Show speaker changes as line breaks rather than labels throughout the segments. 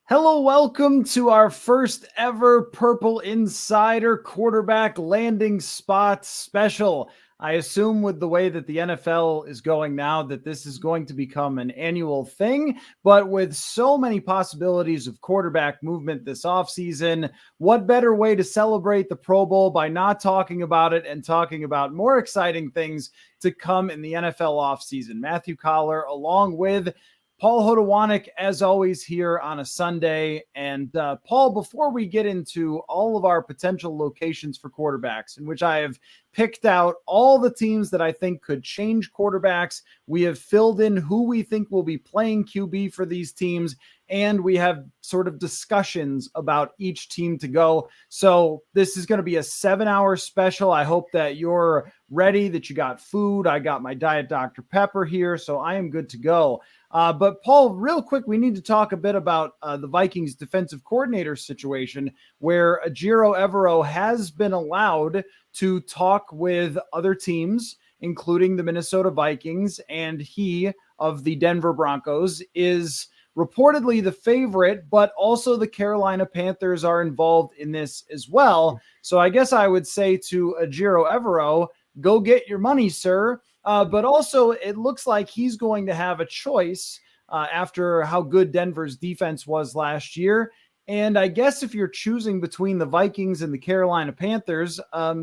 Hello, welcome to our first ever Purple Insider quarterback landing spot special. I assume with the way that the NFL is going now that this is going to become an annual thing, but with so many possibilities of quarterback movement this offseason, what better way to celebrate the Pro Bowl by not talking about it and talking about more exciting things to come in the NFL offseason? Matthew Coller along with Paul Hodowanic, as always, here on a Sunday. And Paul, before we get into all of our potential locations for quarterbacks, in which I have picked out all the teams that I think could change quarterbacks, we have filled in who we think will be playing QB for these teams, and we have sort of discussions about each team to go. So this is going to be a 7-hour special. I hope that you're ready, that you got food. I got my Diet Dr. Pepper here, so I am good to go. But Paul, real quick, we need to talk a bit about the Vikings defensive coordinator situation where Ejiro Evero has been allowed to talk with other teams, including the Minnesota Vikings, and he of the Denver Broncos is reportedly the favorite, but also the Carolina Panthers are involved in this as well. So I guess I would say to Ejiro Evero, go get your money, sir. But also, it looks like he's going to have a choice after how good Denver's defense was last year. And I guess if you're choosing between the Vikings and the Carolina Panthers,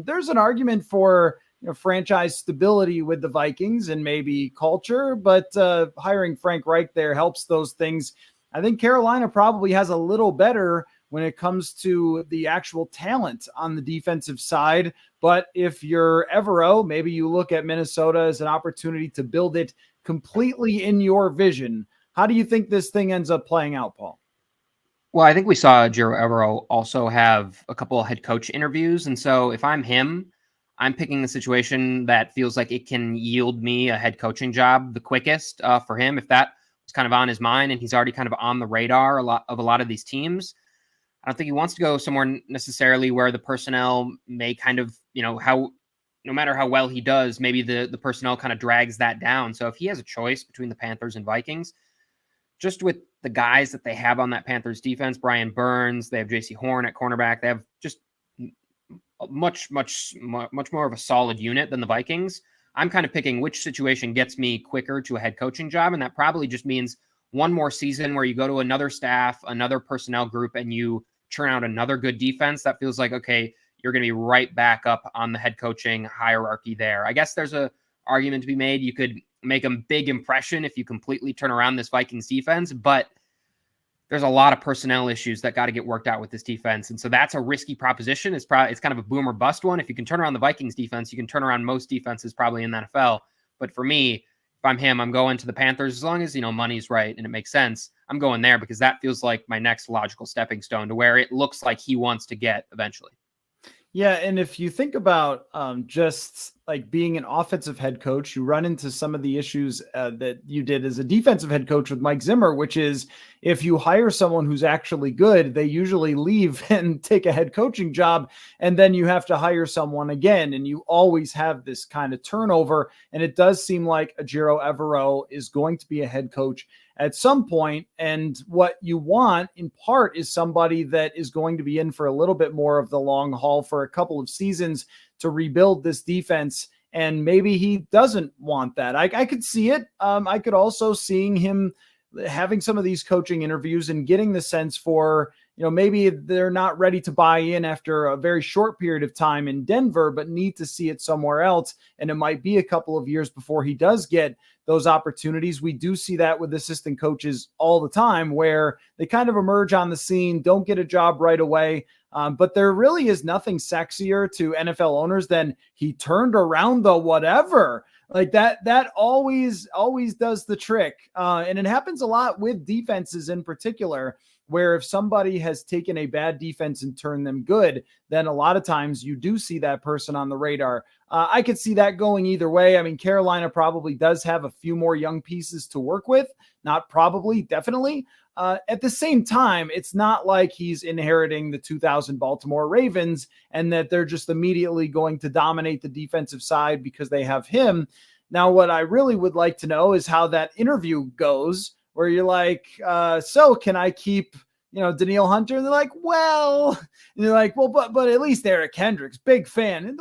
there's an argument for franchise stability with the Vikings and maybe culture, but hiring Frank Reich there helps those things. I think Carolina probably has a little better when it comes to the actual talent on the defensive side. But if you're Evero, maybe you look at Minnesota as an opportunity to build it completely in your vision. How do you think this thing ends up playing out, Paul?
Well, I think we saw Jimmy Garoppolo also have a couple of head coach interviews. And so if I'm him, I'm picking the situation that feels like it can yield me a head coaching job the quickest for him. If that was kind of on his mind and he's already kind of on the radar a lot of these teams, I don't think he wants to go somewhere necessarily where the personnel may kind of, no matter how well he does, maybe the personnel kind of drags that down. So if he has a choice between the Panthers and Vikings, just with the guys that they have on that Panthers defense, Brian Burns, they have JC Horn at cornerback. They have just much more of a solid unit than the Vikings. I'm kind of picking which situation gets me quicker to a head coaching job. And that probably just means one more season where you go to another staff, another personnel group, and you churn out another good defense. That feels like, okay, you're going to be right back up on the head coaching hierarchy there. I guess there's a argument to be made. You could make a big impression if you completely turn around this Vikings defense, but there's a lot of personnel issues that got to get worked out with this defense. And so that's a risky proposition. It's kind of a boom or bust one. If you can turn around the Vikings defense, you can turn around most defenses probably in the NFL. But for me, if I'm him, I'm going to the Panthers as long as, money's right and it makes sense. I'm going there because that feels like my next logical stepping stone to where it looks like he wants to get eventually.
Yeah, and if you think about just like being an offensive head coach, you run into some of the issues that you did as a defensive head coach with Mike Zimmer, which is if you hire someone who's actually good, they usually leave and take a head coaching job, and then you have to hire someone again, and you always have this kind of turnover. And it does seem like Ejiro Evero is going to be a head coach at some point. And what you want in part is somebody that is going to be in for a little bit more of the long haul for a couple of seasons to rebuild this defense. And maybe he doesn't want that. I could see it. I could also seeing him having some of these coaching interviews and getting the sense for, maybe they're not ready to buy in after a very short period of time in Denver, but need to see it somewhere else. And it might be a couple of years before he does get those opportunities. We do see that with assistant coaches all the time where they kind of emerge on the scene, don't get a job right away. But there really is nothing sexier to NFL owners than he turned around the whatever. Like that always does the trick. And it happens a lot with defenses in particular, where if somebody has taken a bad defense and turned them good, then a lot of times you do see that person on the radar. I could see that going either way. I mean, Carolina probably does have a few more young pieces to work with. Not probably, definitely. At the same time, it's not like he's inheriting the 2000 Baltimore Ravens and that they're just immediately going to dominate the defensive side because they have him. Now, what I really would like to know is how that interview goes, where you're like, so can I keep Danielle Hunter, and they're like, well, and you're like, well, but at least Eric Hendricks, big fan. And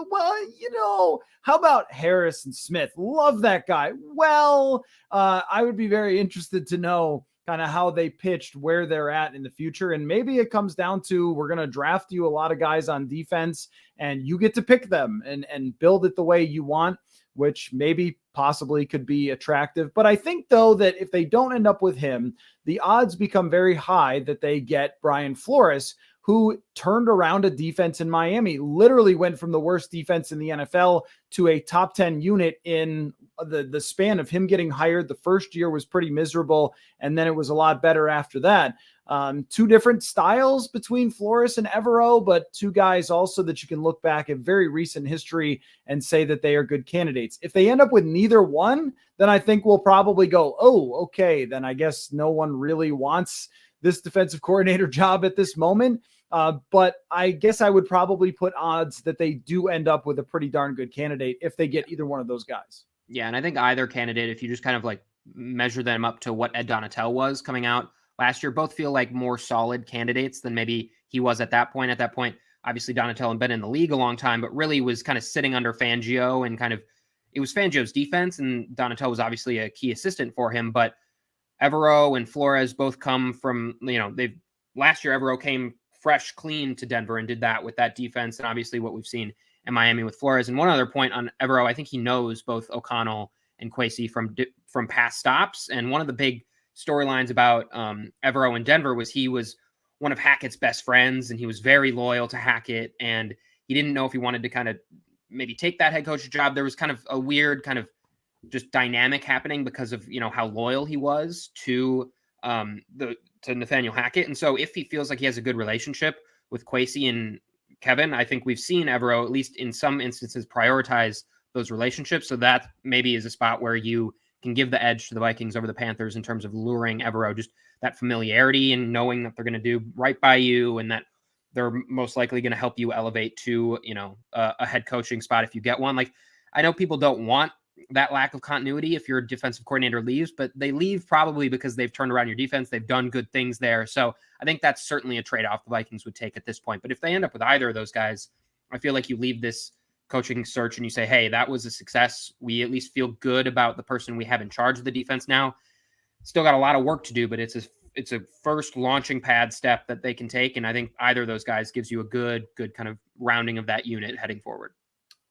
how about Harrison Smith? Love that guy. Well, I would be very interested to know kind of how they pitched, where they're at in the future. And maybe it comes down to, we're going to draft you a lot of guys on defense and you get to pick them and build it the way you want, which maybe possibly could be attractive. But I think, though, that if they don't end up with him, the odds become very high that they get Brian Flores, who turned around a defense in Miami, literally went from the worst defense in the NFL to a top 10 unit in the span of him getting hired. The first year was pretty miserable, and then it was a lot better after that. Two different styles between Flores and Evero, but two guys also that you can look back at very recent history and say that they are good candidates. If they end up with neither one, then I think we'll probably go, oh, okay, then I guess no one really wants this defensive coordinator job at this moment. But I guess I would probably put odds that they do end up with a pretty darn good candidate if they get either one of those guys.
Yeah, and I think either candidate, if you just kind of like measure them up to what Ed Donatel was coming out last year, both feel like more solid candidates than maybe he was at that point. At that point, obviously Donatel had been in the league a long time, but really was kind of sitting under Fangio, and kind of it was Fangio's defense, and Donatel was obviously a key assistant for him. But Evero and Flores both come from, last year Evero came fresh, clean to Denver and did that with that defense, and obviously what we've seen in Miami with Flores. And one other point on Evero, I think he knows both O'Connell and Kwesi from past stops. And one of the big storylines about Evero in Denver was he was one of Hackett's best friends, and he was very loyal to Hackett, and he didn't know if he wanted to kind of maybe take that head coach job. There was kind of a weird kind of just dynamic happening because of, how loyal he was to Nathaniel Hackett. And so if he feels like he has a good relationship with Kwesi and Kevin, I think we've seen Evero, at least in some instances, prioritize those relationships. So that maybe is a spot where you can give the edge to the Vikings over the Panthers in terms of luring Evero, just that familiarity and knowing that they're going to do right by you and that they're most likely going to help you elevate to, a head coaching spot if you get one. Like, I know people don't want that lack of continuity if your defensive coordinator leaves, but they leave probably because they've turned around your defense. They've done good things there. So I think that's certainly a trade-off the Vikings would take at this point. But if they end up with either of those guys, I feel like you leave this coaching search and you say, hey, that was a success. We at least feel good about the person we have in charge of the defense now. Still got a lot of work to do, but it's a first launching pad step that they can take. And I think either of those guys gives you a good kind of rounding of that unit heading forward.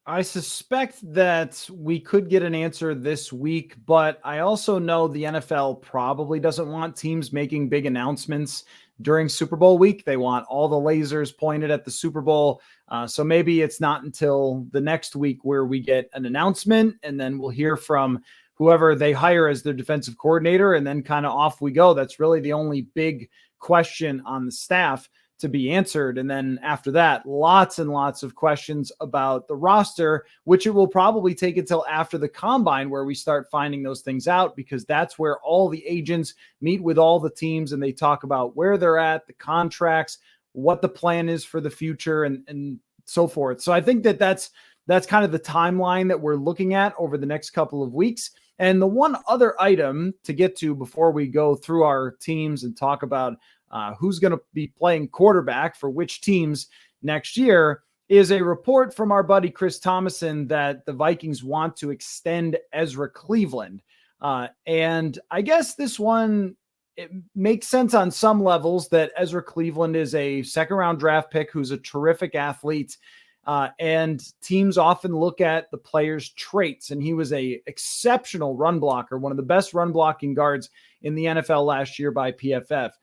I suspect that we could get an answer this week, but I also know the NFL probably doesn't want teams making big announcements during Super Bowl week. They want all the lasers pointed at the Super Bowl. So maybe it's not until the next week where we get an announcement, and then we'll hear from whoever they hire as their defensive coordinator, and then kind of off we go. That's really the only big question on the staff to be answered. And then after that, lots and lots of questions about the roster, which it will probably take until after the combine where we start finding those things out, because that's where all the agents meet with all the teams and they talk about where they're at, the contracts, what the plan is for the future, and so forth. So I think that's kind of the timeline that we're looking at over the next couple of weeks. And the one other item to get to before we go through our teams and talk about who's going to be playing quarterback for which teams next year is a report from our buddy Chris Thomason that the Vikings want to extend Ezra Cleveland. And I guess this one, it makes sense on some levels that Ezra Cleveland is a second-round draft pick who's a terrific athlete. And teams often look at the player's traits, and he was a exceptional run blocker, one of the best run blocking guards in the NFL last year by PFF.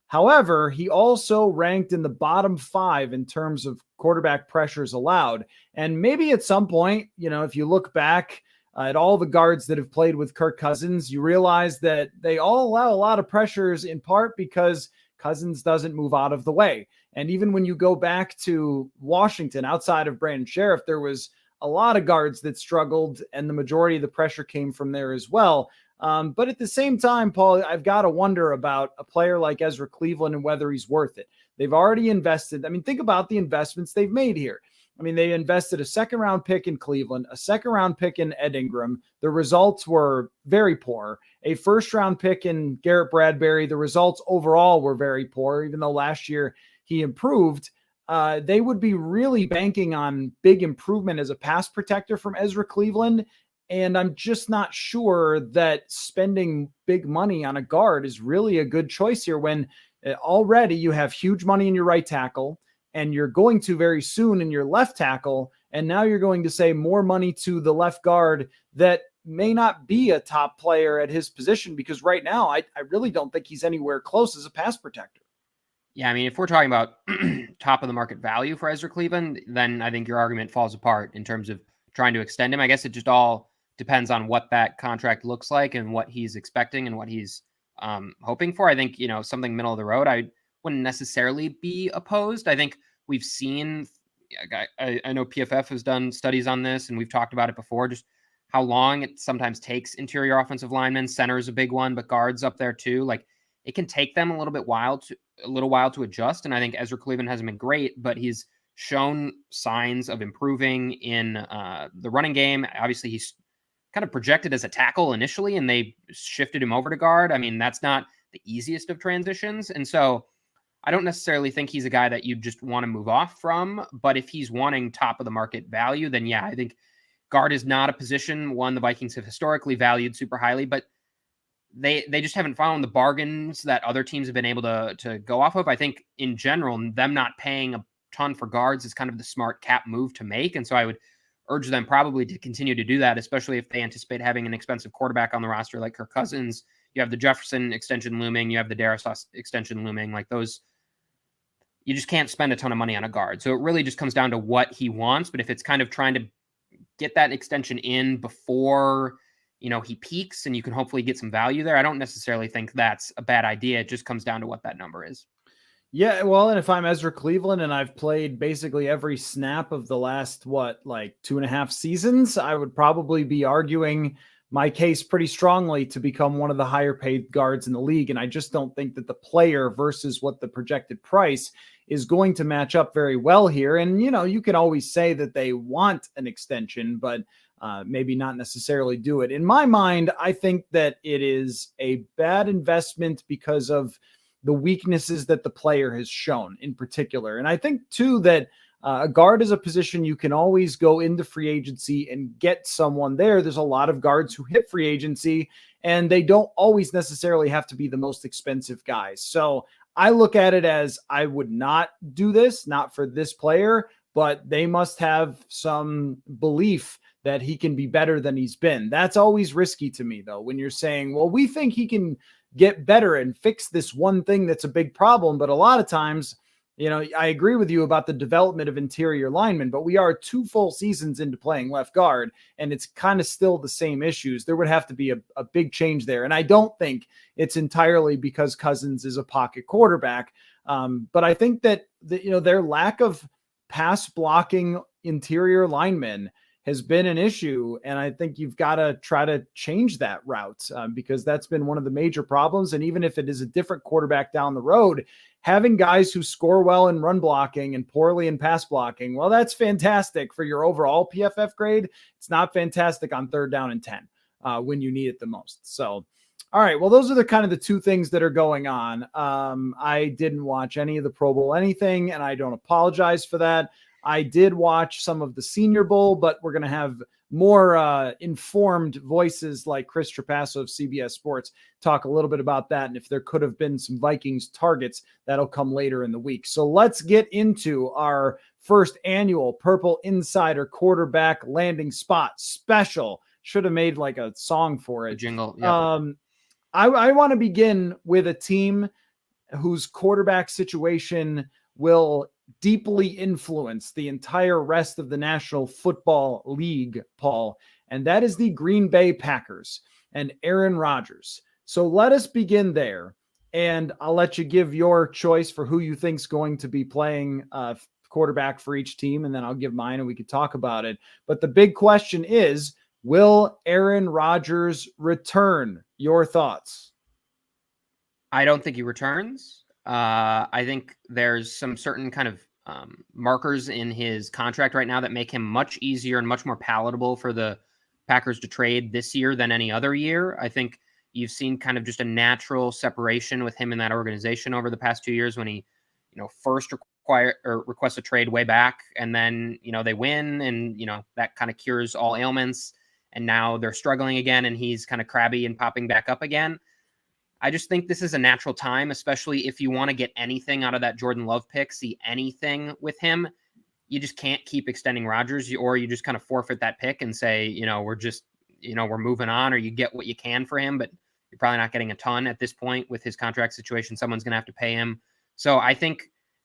However, he also ranked in the bottom 5 in terms of quarterback pressures allowed. And maybe at some point, if you look back at all the guards that have played with Kirk Cousins, you realize that they all allow a lot of pressures, in part because Cousins doesn't move out of the way. And even when you go back to Washington, outside of Brandon Sheriff, there was a lot of guards that struggled, and the majority of the pressure came from there as well. But at the same time, Paul, I've got to wonder about a player like Ezra Cleveland and whether he's worth it. They've already invested. I mean, think about the investments they've made here. I mean, they invested a second-round pick in Cleveland, a second-round pick in Ed Ingram. The results were very poor. A first-round pick in Garrett Bradbury. The results overall were very poor, even though last year he improved. They would be really banking on big improvement as a pass protector from Ezra Cleveland. And I'm just not sure that spending big money on a guard is really a good choice here when already you have huge money in your right tackle and you're going to very soon in your left tackle. And now you're going to say more money to the left guard that may not be a top player at his position, because right now I really don't think he's anywhere close as a pass protector.
Yeah, I mean, if we're talking about top of the market value for Ezra Cleveland, then I think your argument falls apart in terms of trying to extend him. I guess it just all depends on what that contract looks like and what he's expecting and what he's hoping for. I think, something middle of the road, I wouldn't necessarily be opposed. I think we've seen, I know PFF has done studies on this and we've talked about it before, just how long it sometimes takes interior offensive linemen. Center is a big one, but guards up there too. Like, it can take them a little while to adjust. And I think Ezra Cleveland hasn't been great, but he's shown signs of improving in the running game. Obviously, he's kind of projected as a tackle initially, and they shifted him over to guard. I mean, that's not the easiest of transitions. And so I don't necessarily think he's a guy that you just want to move off from. But if he's wanting top of the market value, then yeah, I think guard is not a position, one, the Vikings have historically valued super highly, but they just haven't found the bargains that other teams have been able to go off of. I think in general, them not paying a ton for guards is kind of the smart cap move to make. And so I would urge them probably to continue to do that, especially if they anticipate having an expensive quarterback on the roster like Kirk Cousins. You have the Jefferson extension looming. You have the Darius extension looming. Like those, you just can't spend a ton of money on a guard. So it really just comes down to what he wants. But if it's kind of trying to get that extension in before he peaks and you can hopefully get some value there, I don't necessarily think that's a bad idea. It just comes down to what that number is.
Yeah, well, and if I'm Ezra Cleveland and I've played basically every snap of the last, 2.5 seasons, I would probably be arguing my case pretty strongly to become one of the higher paid guards in the league. And I just don't think that the player versus what the projected price is going to match up very well here. And, you can always say that they want an extension, but maybe not necessarily do it. In my mind, I think that it is a bad investment because of the weaknesses that the player has shown in particular. And I think too that a guard is a position you can always go into free agency and get someone there. There's a lot of guards who hit free agency and they don't always necessarily have to be the most expensive guys. So I look at it as I would not do this, not for this player, but they must have some belief that he can be better than he's been. That's always risky to me though, when you're saying, well, we think he can get better and fix this one thing that's a big problem. But a lot of times, I agree with you about the development of interior linemen, but we are 2 full seasons into playing left guard and it's kind of still the same issues. There would have to be a big change there. And I don't think it's entirely because Cousins is a pocket quarterback. But I think that their lack of pass blocking interior linemen has been an issue. And I think you've got to try to change that route because that's been one of the major problems. And even if it is a different quarterback down the road, having guys who score well in run blocking and poorly in pass blocking, well, that's fantastic for your overall PFF grade. It's not fantastic on 3rd down and 10 when you need it the most. So, all right. Well, those are the kind of the 2 things that are going on. I didn't watch any of the Pro Bowl anything, and I don't apologize for that. I did watch some of the Senior Bowl, but we're going to have more informed voices like Chris Trapasso of CBS Sports talk a little bit about that. And if there could have been some Vikings targets, that'll come later in the week. So let's get into our first annual Purple Insider Quarterback Landing Spot Special. Should have made like a song for it.
A jingle. Yeah.
I want to begin with a team whose quarterback situation will deeply influence the entire rest of the National Football League, Paul, and that is the Green Bay Packers and Aaron Rodgers. So let us begin there, and I'll let you give your choice for who you think's going to be playing quarterback for each team, and then I'll give mine and we could talk about it. But the big question is, will Aaron Rodgers return? Your thoughts?
I don't think he returns. I think there's some certain kind of markers in his contract right now that make him much easier and much more palatable for the Packers to trade this year than any other year. I think you've seen kind of just a natural separation with him in that organization over the past 2 years when he, first requests a trade way back, and then, they win, and, that kind of cures all ailments. And now they're struggling again, and he's kind of crabby and popping back up again. I just think this is a natural time, especially if you want to get anything out of that Jordan Love pick, see anything with him. You just can't keep extending Rodgers, or you just kind of forfeit that pick and say, we're moving on, or you get what you can for him, but you're probably not getting a ton at this point with his contract situation. Someone's going to have to pay him. So I think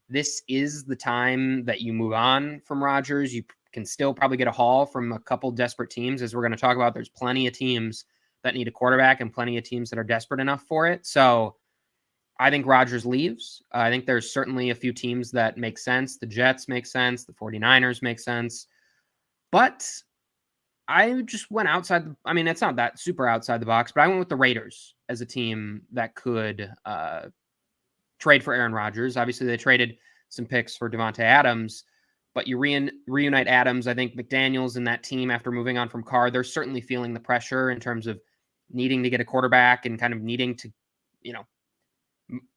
this is the time that you move on from Rodgers. You can still probably get a haul from a couple desperate teams, as we're going to talk about. There's plenty of teams that need a quarterback and plenty of teams that are desperate enough for it. So I think Rodgers leaves. I think there's certainly a few teams that make sense. The Jets make sense. The 49ers make sense. But I just went outside. It's not that super outside the box, but I went with the Raiders as a team that could trade for Aaron Rodgers. Obviously, they traded some picks for Devontae Adams, but you reunite Adams. I think McDaniels and that team, after moving on from Carr, they're certainly feeling the pressure in terms of needing to get a quarterback and kind of needing to,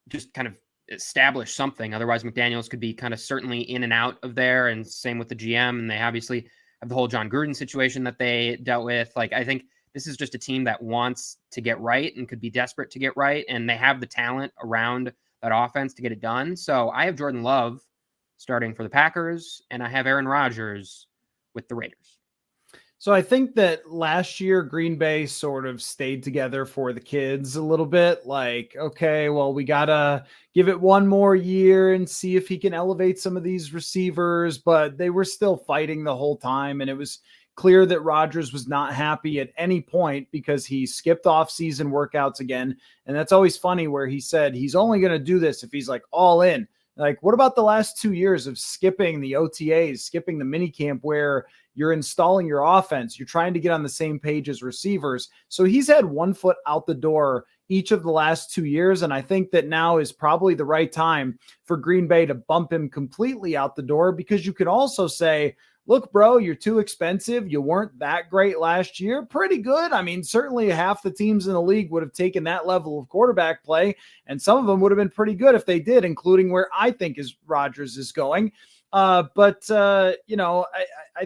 just kind of establish something. Otherwise, McDaniels could be kind of certainly in and out of there, and same with the GM. And they obviously have the whole John Gruden situation that they dealt with. Like, I think this is just a team that wants to get right and could be desperate to get right, and they have the talent around that offense to get it done. So I have Jordan Love starting for the Packers, and I have Aaron Rodgers with the Raiders.
So I think that last year Green Bay sort of stayed together for the kids a little bit. Like, okay, well, we got to give it one more year and see if he can elevate some of these receivers, but they were still fighting the whole time. And it was clear that Rodgers was not happy at any point because he skipped off-season workouts again. And that's always funny where he said he's only going to do this if he's like all in. Like, what about the last 2 years of skipping the OTAs, skipping the minicamp where you're installing your offense? You're trying to get on the same page as receivers. So he's had 1 foot out the door each of the last 2 years. And I think that now is probably the right time for Green Bay to bump him completely out the door, because you can also say, look, bro, you're too expensive. You weren't that great last year. Pretty good. Certainly half the teams in the league would have taken that level of quarterback play, and some of them would have been pretty good if they did, including where I think Rodgers is going. I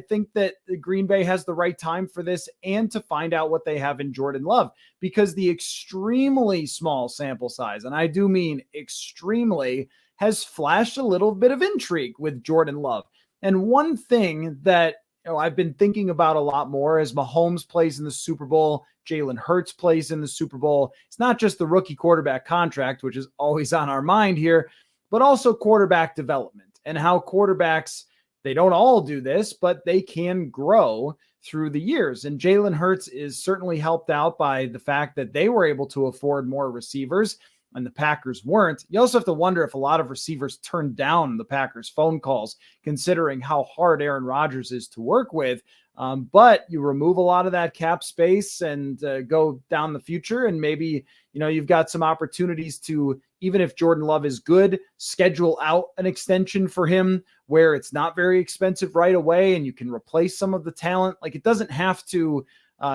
think that the Green Bay has the right time for this, and to find out what they have in Jordan Love, because the extremely small sample size, and I do mean extremely, has flashed a little bit of intrigue with Jordan Love. And one thing that I've been thinking about a lot more as Mahomes plays in the Super Bowl, Jalen Hurts plays in the Super Bowl, it's not just the rookie quarterback contract, which is always on our mind here, but also quarterback development, and how quarterbacks, they don't all do this, but they can grow through the years. And Jalen Hurts is certainly helped out by the fact that they were able to afford more receivers and the Packers weren't. You also have to wonder if a lot of receivers turned down the Packers' phone calls, considering how hard Aaron Rodgers is to work with. But you remove a lot of that cap space and go down the future, and maybe, you've got some opportunities to, even if Jordan Love is good, schedule out an extension for him where it's not very expensive right away, and you can replace some of the talent. Like, it doesn't have to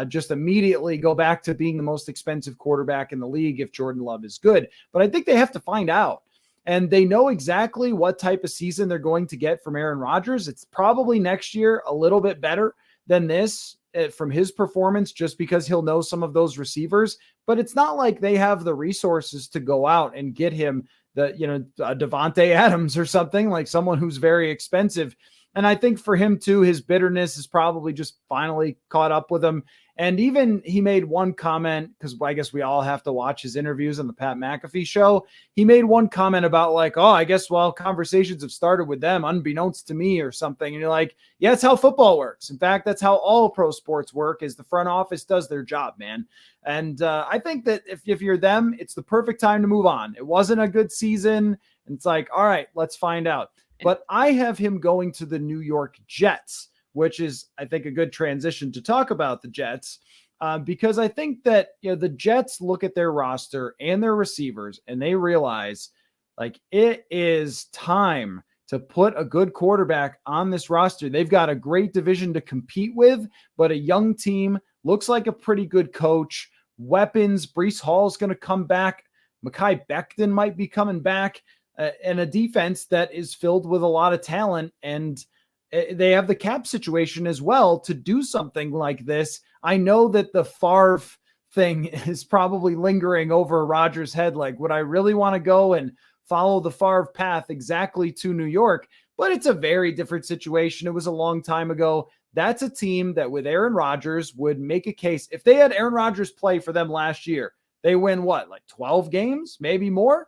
just immediately go back to being the most expensive quarterback in the league if Jordan Love is good. But I think they have to find out. And they know exactly what type of season they're going to get from Aaron Rodgers. It's probably next year a little bit better than this from his performance, just because he'll know some of those receivers. But it's not like they have the resources to go out and get him Devontae Adams or something, like someone who's very expensive. And I think for him too, his bitterness is probably just finally caught up with him. And even he made one comment, because I guess we all have to watch his interviews on the Pat McAfee show. He made one comment about like, oh, I guess, well, conversations have started with them unbeknownst to me or something. And you're like, yeah, that's how football works. In fact, that's how all pro sports work, is the front office does their job, man. And I think that if you're them, it's the perfect time to move on. It wasn't a good season. And it's like, all right, let's find out. But I have him going to the New York Jets, which is, I think, a good transition to talk about the Jets, because I think that the Jets look at their roster and their receivers, and they realize like it is time to put a good quarterback on this roster. They've got a great division to compete with, but a young team, looks like a pretty good coach, weapons. Breece Hall's going to come back. Mekhi Becton might be coming back, and a defense that is filled with a lot of talent. And they have the cap situation as well to do something like this. I know that the Favre thing is probably lingering over Rodgers' head. Like, would I really want to go and follow the Favre path exactly to New York? But it's a very different situation. It was a long time ago. That's a team that with Aaron Rodgers would make a case. If they had Aaron Rodgers play for them last year, they win what, like 12 games, maybe more?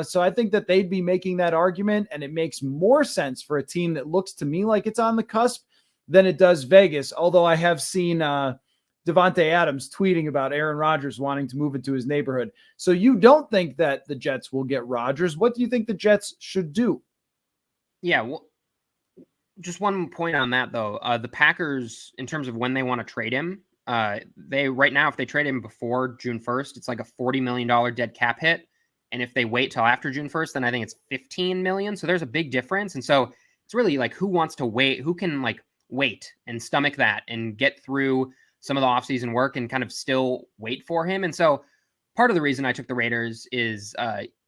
So I think that they'd be making that argument, and it makes more sense for a team that looks to me like it's on the cusp than it does Vegas. Although I have seen Devontae Adams tweeting about Aaron Rodgers wanting to move into his neighborhood. So you don't think that the Jets will get Rodgers. What do you think the Jets should do?
Yeah, well, just one point on that, though. The Packers, in terms of when they want to trade him, they right now, if they trade him before June 1st, it's like a $40 million dead cap hit. And if they wait till after June 1st, then I think it's $15 million. So there's a big difference. And so it's really like, who wants to wait? Who can like wait and stomach that and get through some of the offseason work and kind of still wait for him? And so part of the reason I took the Raiders is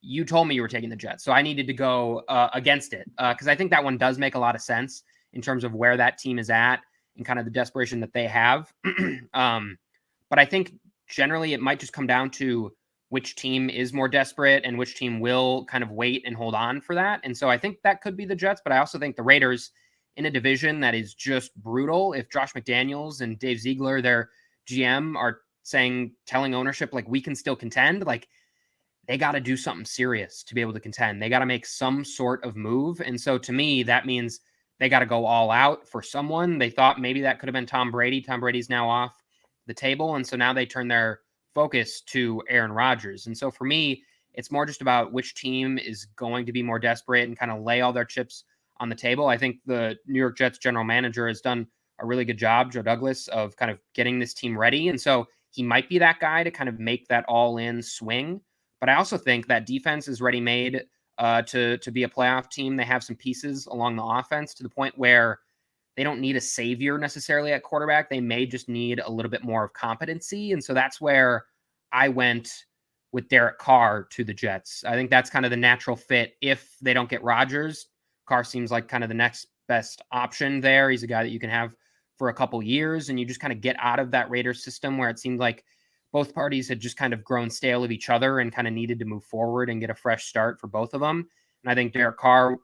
you told me you were taking the Jets. So I needed to go against it because I think that one does make a lot of sense in terms of where that team is at and kind of the desperation that they have. But I think generally it might just come down to which team is more desperate and which team will kind of wait and hold on for that. And so I think that could be the Jets, but I also think the Raiders in a division that is just brutal. If Josh McDaniels and Dave Ziegler, their GM, are telling ownership, like, we can still contend, like, they got to do something serious to be able to contend. They got to make some sort of move. And so to me, that means they got to go all out for someone. They thought maybe that could have been Tom Brady. Tom Brady's now off the table. And so now they turn their focus to Aaron Rodgers. And so for me, it's more just about which team is going to be more desperate and kind of lay all their chips on the table. I think the New York Jets general manager has done a really good job, Joe Douglas, of kind of getting this team ready. And so he might be that guy to kind of make that all-in swing. But I also think that defense is ready-made to be a playoff team. They have some pieces along the offense to the point where they don't need a savior necessarily at quarterback. They may just need a little bit more of competency. And so that's where I went with Derek Carr to the Jets. I think that's kind of the natural fit. If they don't get Rodgers, Carr seems like kind of the next best option there. He's a guy that you can have for a couple years, and you just kind of get out of that Raiders system where it seemed like both parties had just kind of grown stale of each other and kind of needed to move forward and get a fresh start for both of them. And I think Derek Carr,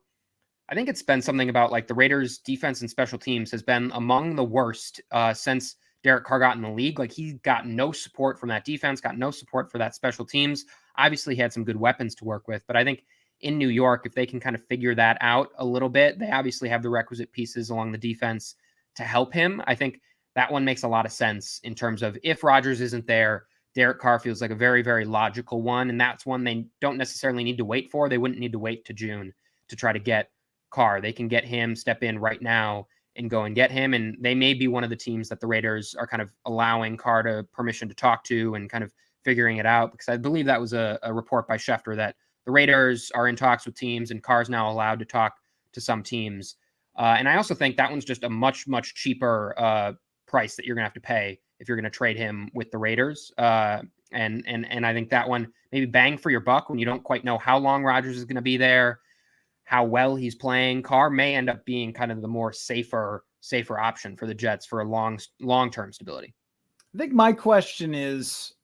I think it's been something about like the Raiders defense and special teams has been among the worst since Derek Carr got in the league. Like, he got no support from that defense, got no support for that special teams. Obviously he had some good weapons to work with, but I think in New York, if they can kind of figure that out a little bit, they obviously have the requisite pieces along the defense to help him. I think that one makes a lot of sense in terms of if Rodgers isn't there, Derek Carr feels like a very, very logical one. And that's one they don't necessarily need to wait for. They wouldn't need to wait to June to try to get Carr. They can get him, step in right now and go and get him. And they may be one of the teams that the Raiders are kind of allowing Carr to permission to talk to and kind of figuring it out, because I believe that was a report by Schefter that the Raiders are in talks with teams and Carr's now allowed to talk to some teams. And I also think that one's just a much, much cheaper price that you're going to have to pay if you're going to trade him with the Raiders. And I think that one, maybe bang for your buck when you don't quite know how long Rodgers is going to be there, how well he's playing. Carr may end up being kind of the more safer option for the Jets for a long-term stability.
I think my question is,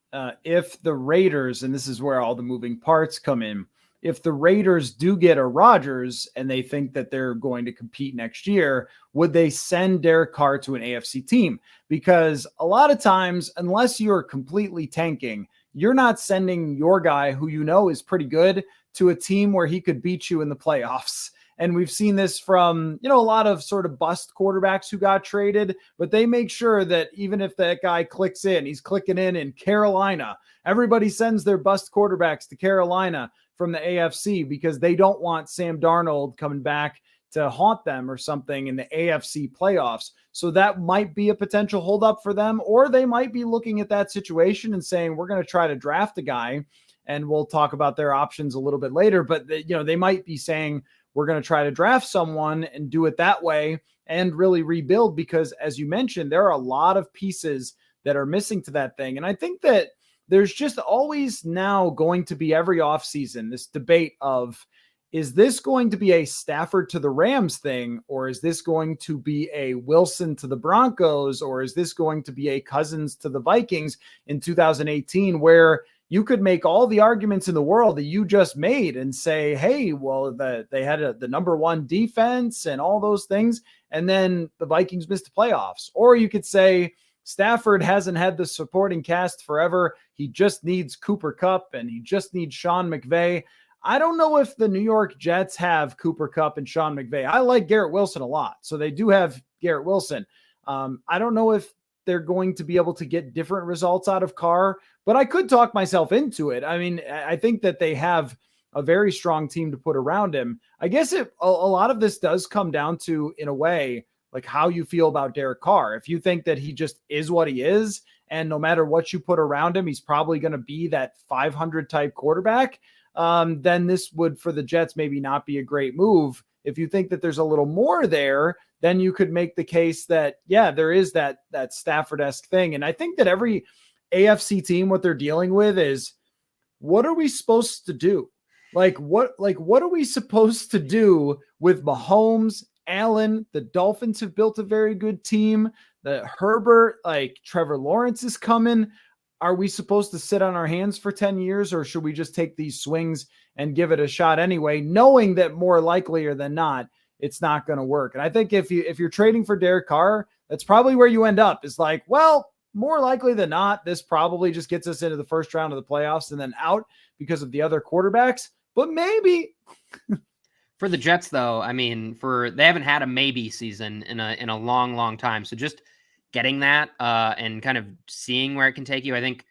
if the Raiders, and this is where all the moving parts come in, if the Raiders do get a Rodgers and they think that they're going to compete next year, would they send Derek Carr to an AFC team? Because a lot of times, unless you're completely tanking, you're not sending your guy who you know is pretty good to a team where he could beat you in the playoffs. And we've seen this from, a lot of sort of bust quarterbacks who got traded, but they make sure that even if that guy clicks in, he's clicking in Carolina. Everybody sends their bust quarterbacks to Carolina from the AFC because they don't want Sam Darnold coming back to haunt them or something in the AFC playoffs. So that might be a potential holdup for them, or they might be looking at that situation and saying, we're going to try to draft a guy, and we'll talk about their options a little bit later. But they might be saying, we're going to try to draft someone and do it that way and really rebuild, because as you mentioned, there are a lot of pieces that are missing to that thing. And I think that there's just always now going to be every offseason this debate of, is this going to be a Stafford to the Rams thing, or is this going to be a Wilson to the Broncos, or is this going to be a Cousins to the Vikings in 2018, where you could make all the arguments in the world that you just made and say, hey, well, they had the number one defense and all those things, and then the Vikings missed the playoffs. Or you could say Stafford hasn't had the supporting cast forever. He just needs Cooper Kupp and he just needs Sean McVay. I don't know if the New York Jets have Cooper Kupp and Sean McVay. I like Garrett Wilson a lot, so they do have Garrett Wilson. I don't know if they're going to be able to get different results out of Carr, but I could talk myself into it. I mean, I think that they have a very strong team to put around him. I guess a lot of this does come down to, in a way, like how you feel about Derek Carr. If you think that he just is what he is, and no matter what you put around him, he's probably going to be that 500 type quarterback, then this would, for the Jets, maybe not be a great move. If you think that there's a little more there, then you could make the case that, yeah, there is that Stafford-esque thing. And I think that every AFC team, what they're dealing with is, what are we supposed to do? What are we supposed to do with Mahomes, Allen? The Dolphins have built a very good team. The Herbert, Trevor Lawrence is coming. Are we supposed to sit on our hands for 10 years, or should we just take these swings and give it a shot anyway, knowing that more likelier than not, it's not going to work? And I think if you're trading for Derek Carr, that's probably where you end up. It's like, well, more likely than not, this probably just gets us into the first round of the playoffs and then out because of the other quarterbacks. But maybe.
For the Jets, though, I mean, they haven't had a maybe season in a long, long time. So just getting that and kind of seeing where it can take you, I think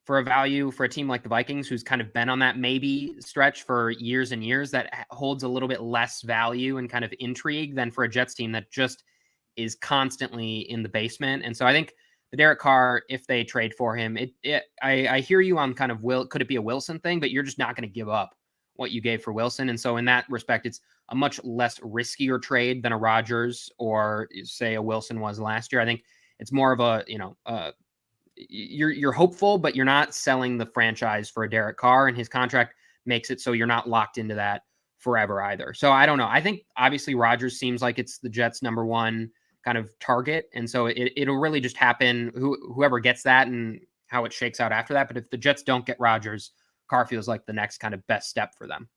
for a value for a team like the Vikings, who's kind of been on that maybe stretch for years and years, that holds a little bit less value and kind of intrigue than for a Jets team that just is constantly in the basement. And so I think the Derek Carr, if they trade for him, I hear you on kind of, could it be a Wilson thing, but you're just not going to give up what you gave for Wilson. And so in that respect, it's a much less riskier trade than a Rodgers or say a Wilson was last year. I think it's more of a, you're hopeful, but you're not selling the franchise for a Derek Carr, and his contract makes it so you're not locked into that forever either. So I don't know. I think obviously Rodgers seems like it's the Jets' number one kind of target. And so it'll really just happen whoever gets that and how it shakes out after that. But if the Jets don't get Rodgers, Carr feels like the next kind of best step for them.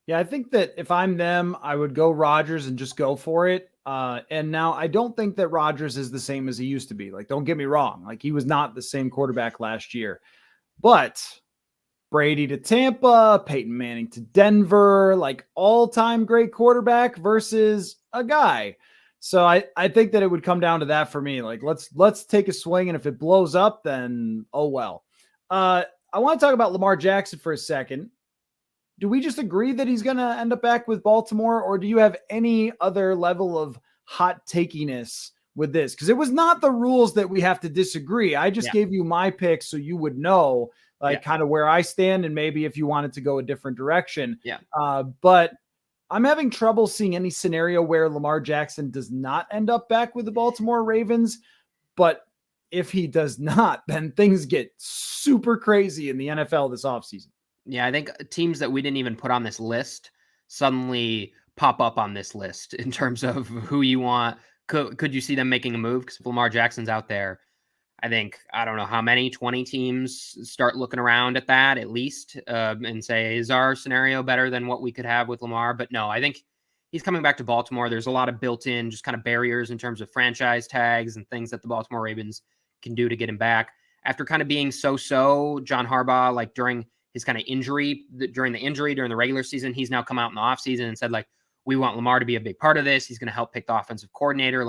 Yeah, I think that if I'm them, I would go Rodgers and just go for it. And now I don't think that Rodgers is the same as he used to be. Don't get me wrong. He was not the same quarterback last year. But Brady to Tampa, Peyton Manning to Denver, all-time great quarterback versus a guy. So I think that it would come down to that for me. Let's take a swing, and if it blows up, then oh well. I want to talk about Lamar Jackson for a second. Do we just agree that he's going to end up back with Baltimore, or do you have any other level of hot takiness with this? Because it was not the rules that we have to disagree. I just gave you my pick so you would know kind of where I stand, and maybe if you wanted to go a different direction.
Yeah.
But I'm having trouble seeing any scenario where Lamar Jackson does not end up back with the Baltimore Ravens. But if he does not, then things get super crazy in the NFL this offseason.
Yeah, I think teams that we didn't even put on this list suddenly pop up on this list in terms of who you want. Could you see them making a move? Because if Lamar Jackson's out there, I think, I don't know how many, 20 teams start looking around at that at least and say, is our scenario better than what we could have with Lamar? But no, I think he's coming back to Baltimore. There's a lot of built-in just kind of barriers in terms of franchise tags and things that the Baltimore Ravens can do to get him back. After kind of being so-so, John Harbaugh, during his kind of injury, during the regular season, he's now come out in the offseason and said, we want Lamar to be a big part of this. He's going to help pick the offensive coordinator.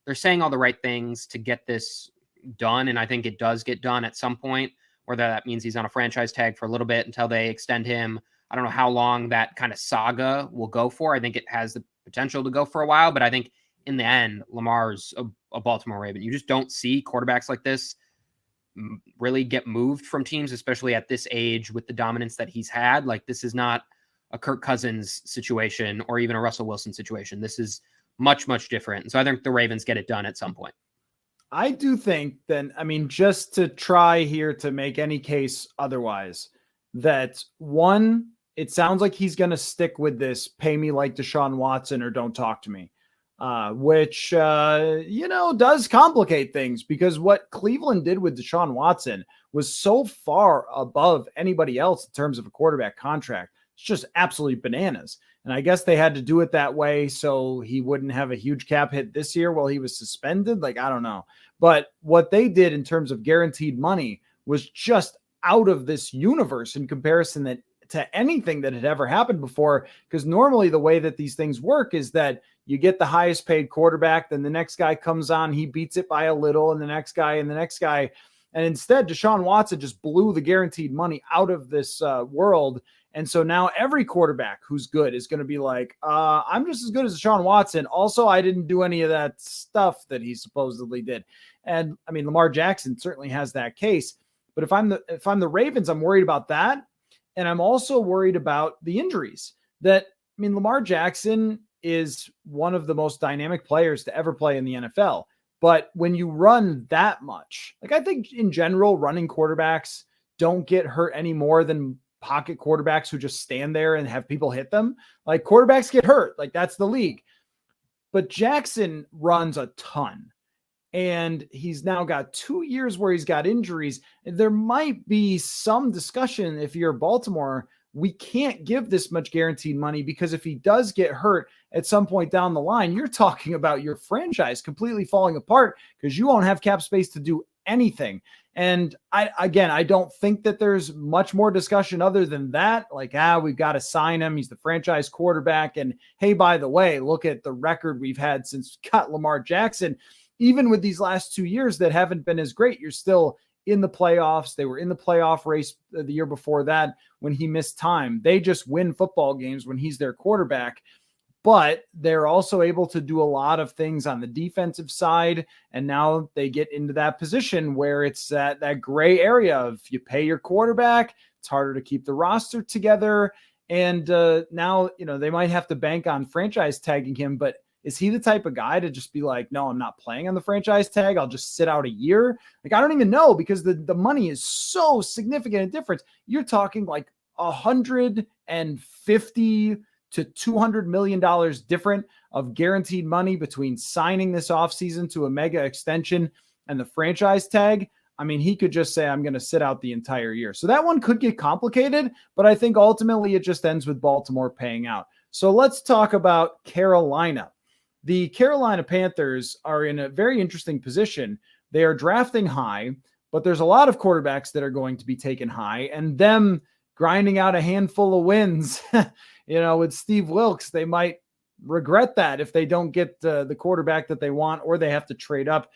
They're saying all the right things to get this done. And I think it does get done at some point, whether that means he's on a franchise tag for a little bit until they extend him. I don't know how long that kind of saga will go for. I think it has the potential to go for a while, but I think in the end, Lamar's a Baltimore Raven. You just don't see quarterbacks like this really get moved from teams, especially at this age with the dominance that he's had. This is not a Kirk Cousins situation or even a Russell Wilson situation. This is much, much different. And so I think the Ravens get it done at some point.
I do think then, I mean, just to try here to make any case otherwise, that one, it sounds like he's going to stick with this pay me like Deshaun Watson or don't talk to me, which, does complicate things, because what Cleveland did with Deshaun Watson was so far above anybody else in terms of a quarterback contract. It's just absolutely bananas. And I guess they had to do it that way so he wouldn't have a huge cap hit this year while he was suspended. Like, I don't know. But what they did in terms of guaranteed money was just out of this universe in comparison to anything that had ever happened before. Because normally the way that these things work is that you get the highest paid quarterback, then the next guy comes on, he beats it by a little, and the next guy and the next guy. And instead, Deshaun Watson just blew the guaranteed money out of this world. And so now every quarterback who's good is going to be like, I'm just as good as Deshaun Watson. Also, I didn't do any of that stuff that he supposedly did. And I mean, Lamar Jackson certainly has that case. But if I'm the Ravens, I'm worried about that. And I'm also worried about the injuries. Lamar Jackson is one of the most dynamic players to ever play in the NFL. But when you run that much, like, I think in general, running quarterbacks don't get hurt any more than pocket quarterbacks who just stand there and have people hit them. Like, quarterbacks get hurt. Like, that's the league. But Jackson runs a ton. And he's now got 2 years where he's got injuries. There might be some discussion, if you're Baltimore, we can't give this much guaranteed money, because if he does get hurt at some point down the line, you're talking about your franchise completely falling apart, because you won't have cap space to do anything. And I don't think that there's much more discussion other than that. Like, we've got to sign him. He's the franchise quarterback. And hey, by the way, look at the record we've had since we got Lamar Jackson. Even with these last 2 years that haven't been as great, you're still in the playoffs. They were in the playoff race the year before that when he missed time. They just win football games when he's their quarterback. But they're also able to do a lot of things on the defensive side. And now they get into that position where it's that gray area of, you pay your quarterback, it's harder to keep the roster together. And now, they might have to bank on franchise tagging him, but is he the type of guy to just be like, no, I'm not playing on the franchise tag, I'll just sit out a year? Like, I don't even know, because the money is so significant a difference. You're talking like $150 to $200 million different of guaranteed money between signing this offseason to a mega extension and the franchise tag. I mean, he could just say, I'm going to sit out the entire year. So that one could get complicated, but I think ultimately it just ends with Baltimore paying out. So let's talk about Carolina. The Carolina Panthers are in a very interesting position. They are drafting high, but there's a lot of quarterbacks that are going to be taken high, and them grinding out a handful of wins, with Steve Wilkes, they might regret that if they don't get the quarterback that they want, or they have to trade up.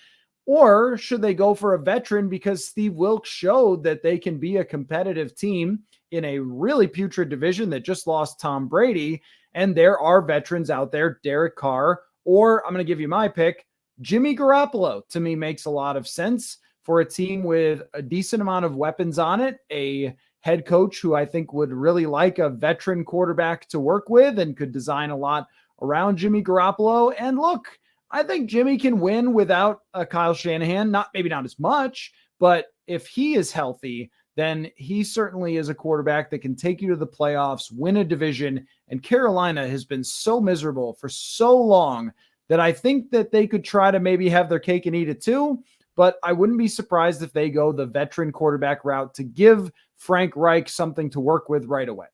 Or should they go for a veteran, because Steve Wilkes showed that they can be a competitive team in a really putrid division that just lost Tom Brady. And there are veterans out there, Derek Carr, or I'm going to give you my pick, Jimmy Garoppolo. To me, makes a lot of sense for a team with a decent amount of weapons on it, a head coach who I think would really like a veteran quarterback to work with and could design a lot around Jimmy Garoppolo. And look, I think Jimmy can win without a Kyle Shanahan, maybe not as much, but if he is healthy, then he certainly is a quarterback that can take you to the playoffs, win a division. And Carolina has been so miserable for so long that I think that they could try to maybe have their cake and eat it too. But I wouldn't be surprised if they go the veteran quarterback route to give Frank Reich something to work with right away.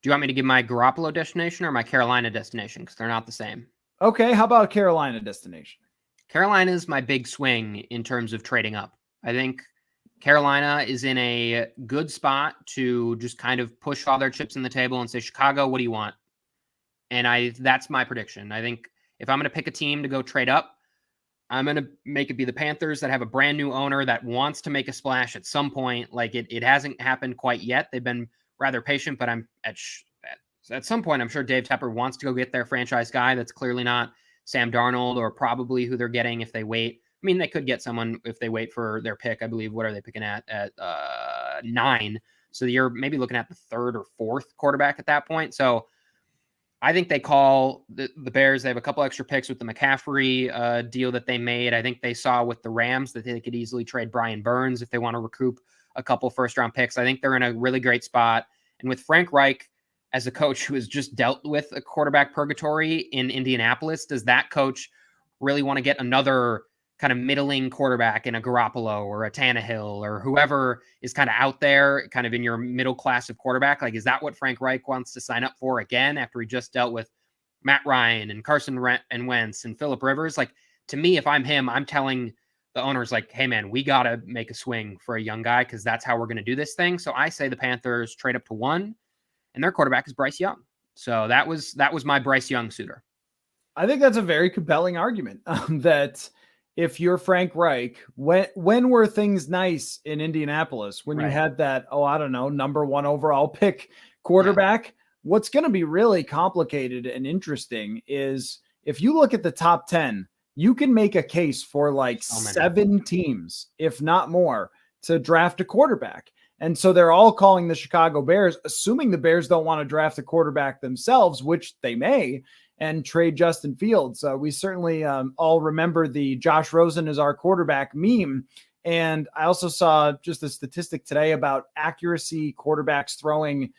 Do you want me to give my Garoppolo destination or my Carolina destination? Because they're not the same.
Okay, how about Carolina destination?
Carolina is my big swing in terms of trading up. I think Carolina is in a good spot to just kind of push all their chips in the table and say, Chicago, what do you want? And that's my prediction. I think if I'm going to pick a team to go trade up, I'm going to make it be the Panthers that have a brand new owner that wants to make a splash at some point. Like it hasn't happened quite yet. They've been rather patient, but I'm at some point, I'm sure Dave Tepper wants to go get their franchise guy. That's clearly not Sam Darnold, or probably who they're getting if they wait. I mean, they could get someone if they wait for their pick. I believe, what are they picking at 9? So you're maybe looking at the third or fourth quarterback at that point. So I think they call the Bears. They have a couple extra picks with the McCaffrey deal that they made. I think they saw with the Rams that they could easily trade Brian Burns if they want to recoup a couple first-round picks. I think they're in a really great spot. And with Frank Reich as a coach who has just dealt with a quarterback purgatory in Indianapolis, does that coach really want to get another kind of middling quarterback in a Garoppolo or a Tannehill or whoever is kind of out there, kind of in your middle class of quarterback? Like, is that what Frank Reich wants to sign up for again after he just dealt with Matt Ryan and Carson Wentz and Phillip Rivers? Like, to me, if I'm him, I'm telling the owners, like, hey, man, we got to make a swing for a young guy because that's how we're going to do this thing. So I say the Panthers trade up to 1, and their quarterback is Bryce Young. So that was my Bryce Young suitor.
I think that's a very compelling argument that if you're Frank Reich, when were things nice in Indianapolis? When you had that, number 1 overall pick quarterback? Yeah. What's going to be really complicated and interesting is if you look at the top 10, you can make a case for like 7 teams, if not more, to draft a quarterback. And so they're all calling the Chicago Bears, assuming the Bears don't want to draft a quarterback themselves, which they may, and trade Justin Fields. We certainly all remember the Josh Rosen is our quarterback meme. And I also saw just a statistic today about accuracy quarterbacks throwing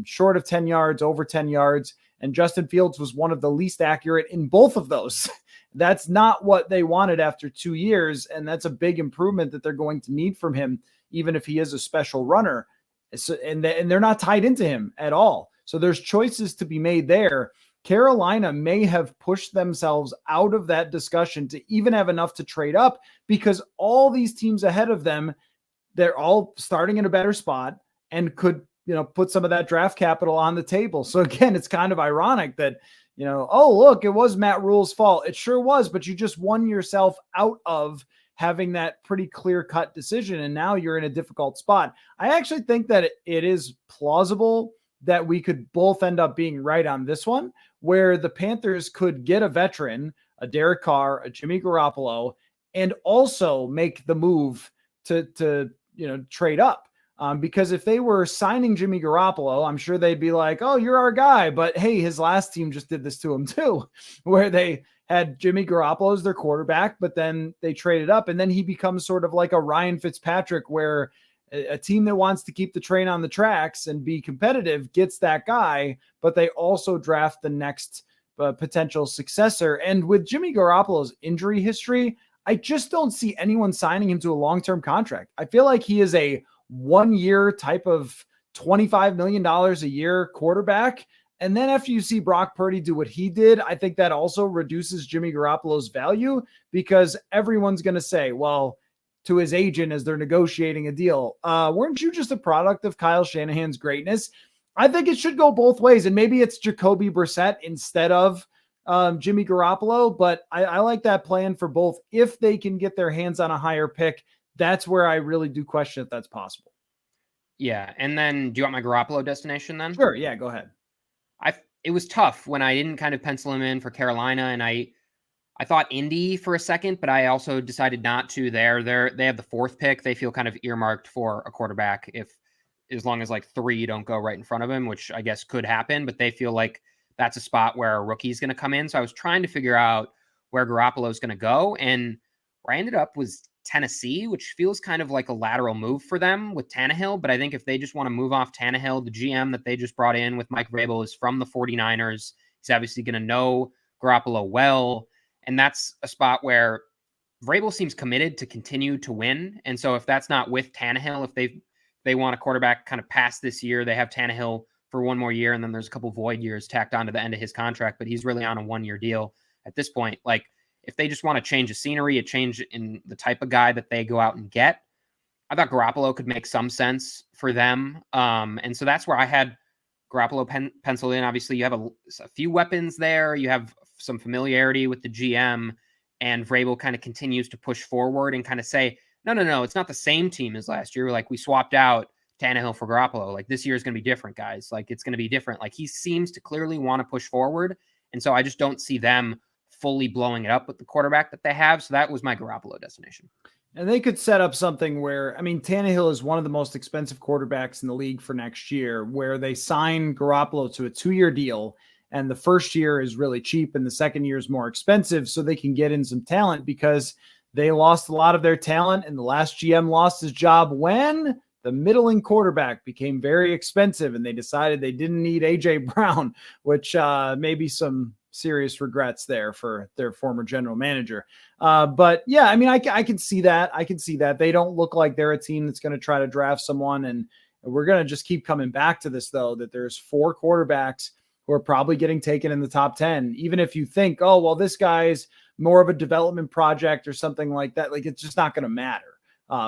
short of 10 yards, over 10 yards. And Justin Fields was one of the least accurate in both of those. That's not what they wanted after 2 years. And that's a big improvement that they're going to need from him, even if he is a special runner. So, and they're not tied into him at all. So there's choices to be made there. Carolina may have pushed themselves out of that discussion to even have enough to trade up because all these teams ahead of them, they're all starting in a better spot and could, put some of that draft capital on the table. So again, it's kind of ironic that, oh, look, it was Matt Rule's fault. It sure was, but you just won yourself out of having that pretty clear-cut decision, and now you're in a difficult spot. I actually think that it is plausible that we could both end up being right on this one, where the Panthers could get a veteran, a Derek Carr, a Jimmy Garoppolo, and also make the move to trade up. Because if they were signing Jimmy Garoppolo, I'm sure they'd be like, oh, you're our guy. But hey, his last team just did this to him too, where they had Jimmy Garoppolo as their quarterback, but then they traded up, and then he becomes sort of like a Ryan Fitzpatrick, where a team that wants to keep the train on the tracks and be competitive gets that guy, but they also draft the next potential successor. And with Jimmy Garoppolo's injury history, I just don't see anyone signing him to a long-term contract. I feel like he is a 1-year type of $25 million a year quarterback. And then after you see Brock Purdy do what he did, I think that also reduces Jimmy Garoppolo's value because everyone's going to say, well, to his agent as they're negotiating a deal, weren't you just a product of Kyle Shanahan's greatness? I think it should go both ways. And maybe it's Jacoby Brissett instead of Jimmy Garoppolo, but I like that plan for both. If they can get their hands on a higher pick, that's where I really do question if that's possible.
Yeah. And then do you want my Garoppolo destination then?
Sure. Yeah, go ahead.
It was tough when I didn't kind of pencil him in for Carolina, and I thought Indy for a second, but I also decided not to. They have the 4th pick. They feel kind of earmarked for a quarterback as long as like 3 don't go right in front of him, which I guess could happen, but they feel like that's a spot where a rookie's going to come in. So I was trying to figure out where Garoppolo is going to go, and where I ended up was Tennessee, which feels kind of like a lateral move for them with Tannehill. But I think if they just want to move off Tannehill, the GM that they just brought in with Mike Vrabel is from the 49ers. He's obviously going to know Garoppolo well. And that's a spot where Vrabel seems committed to continue to win. And so if that's not with Tannehill, if they want a quarterback kind of past this year, they have Tannehill for 1 more year, and then there's a couple void years tacked on to the end of his contract, but he's really on a 1-year deal at this point. Like, if they just want to change the scenery, a change in the type of guy that they go out and get, I thought Garoppolo could make some sense for them. And so that's where I had Garoppolo penciled in. Obviously, you have a few weapons there. You have some familiarity with the GM, and Vrabel kind of continues to push forward and kind of say, no, it's not the same team as last year. Like, we swapped out Tannehill for Garoppolo. Like, this year is going to be different, guys. Like, it's going to be different. Like, he seems to clearly want to push forward. And so I just don't see them fully blowing it up with the quarterback that they have. So that was my Garoppolo destination.
And they could set up something where, I mean, Tannehill is one of the most expensive quarterbacks in the league for next year, where they sign Garoppolo to a 2-year deal. And the first year is really cheap and the second year is more expensive, so they can get in some talent, because they lost a lot of their talent. And the last GM lost his job when the middling quarterback became very expensive and they decided they didn't need AJ Brown, which maybe some serious regrets there for their former general manager. But yeah, I mean, I can see that. I can see that. They don't look like they're a team that's going to try to draft someone. And we're going to just keep coming back to this, though, that there's 4 quarterbacks who are probably getting taken in the top 10. Even if you think, oh, well, this guy's more of a development project or something like that, like, it's just not going to matter.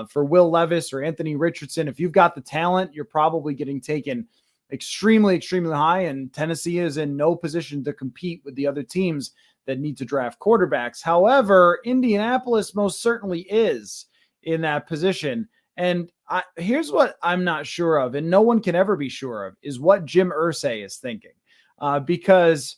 For Will Levis or Anthony Richardson, if you've got the talent, you're probably getting taken extremely, extremely high, and Tennessee is in no position to compete with the other teams that need to draft quarterbacks. However, Indianapolis most certainly is in that position. And here's what I'm not sure of, and no one can ever be sure of, is what Jim Irsay is thinking. Because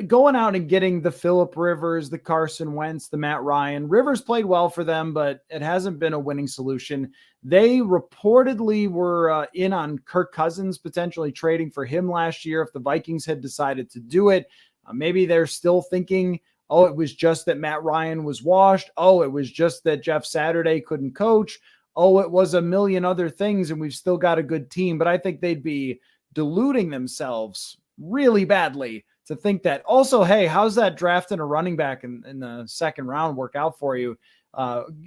going out and getting the Phillip Rivers, the Carson Wentz, the Matt Ryan. Rivers played well for them, but it hasn't been a winning solution. They reportedly were in on Kirk Cousins, potentially trading for him last year if the Vikings had decided to do it. Maybe they're still thinking, oh, it was just that Matt Ryan was washed. Oh, it was just that Jeff Saturday couldn't coach. Oh, it was a million other things, and we've still got a good team. But I think they'd be deluding themselves really badly to think that. Also, hey, how's that drafting a running back in the second round work out for you?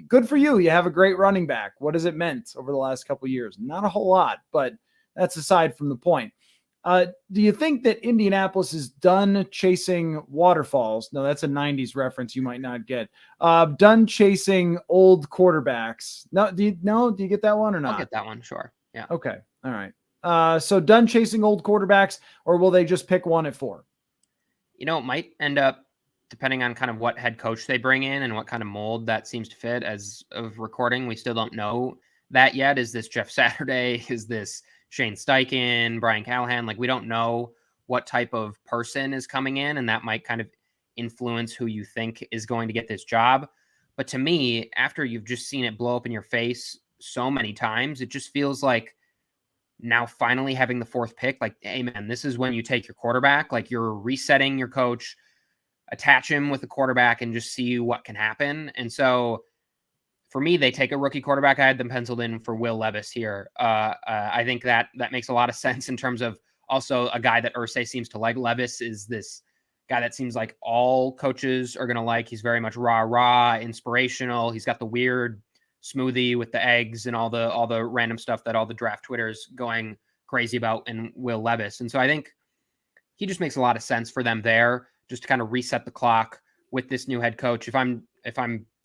Good for you. You have a great running back. What has it meant over the last couple of years? Not a whole lot, but that's aside from the point. Do you think that Indianapolis is done chasing waterfalls? No, that's a 90s reference you might not get. Done chasing old quarterbacks. No, do you get that one or not?
I'll get that one, sure. Yeah.
Okay. All right. So done chasing old quarterbacks, or will they just pick one at 4?
It might end up, depending on kind of what head coach they bring in and what kind of mold that seems to fit. As of recording, we still don't know that yet. Is this Jeff Saturday? Is this Shane Steichen, Brian Callahan? Like, we don't know what type of person is coming in, and that might kind of influence who you think is going to get this job. But to me, after you've just seen it blow up in your face so many times, it just feels like now finally having the 4th pick, like, hey man, this is when you take your quarterback. Like, you're resetting your coach, attach him with the quarterback, and just see what can happen. And so for me, they take a rookie quarterback. I had them penciled in for Will Levis here. I think that makes a lot of sense in terms of also a guy that Irsay seems to like. Levis is this guy that seems like all coaches are going to like. He's very much rah, inspirational. He's got the weird smoothie with the eggs and all the random stuff that all the draft Twitters going crazy about in Will Levis. And so I think he just makes a lot of sense for them there, just to kind of reset the clock with this new head coach. If I'm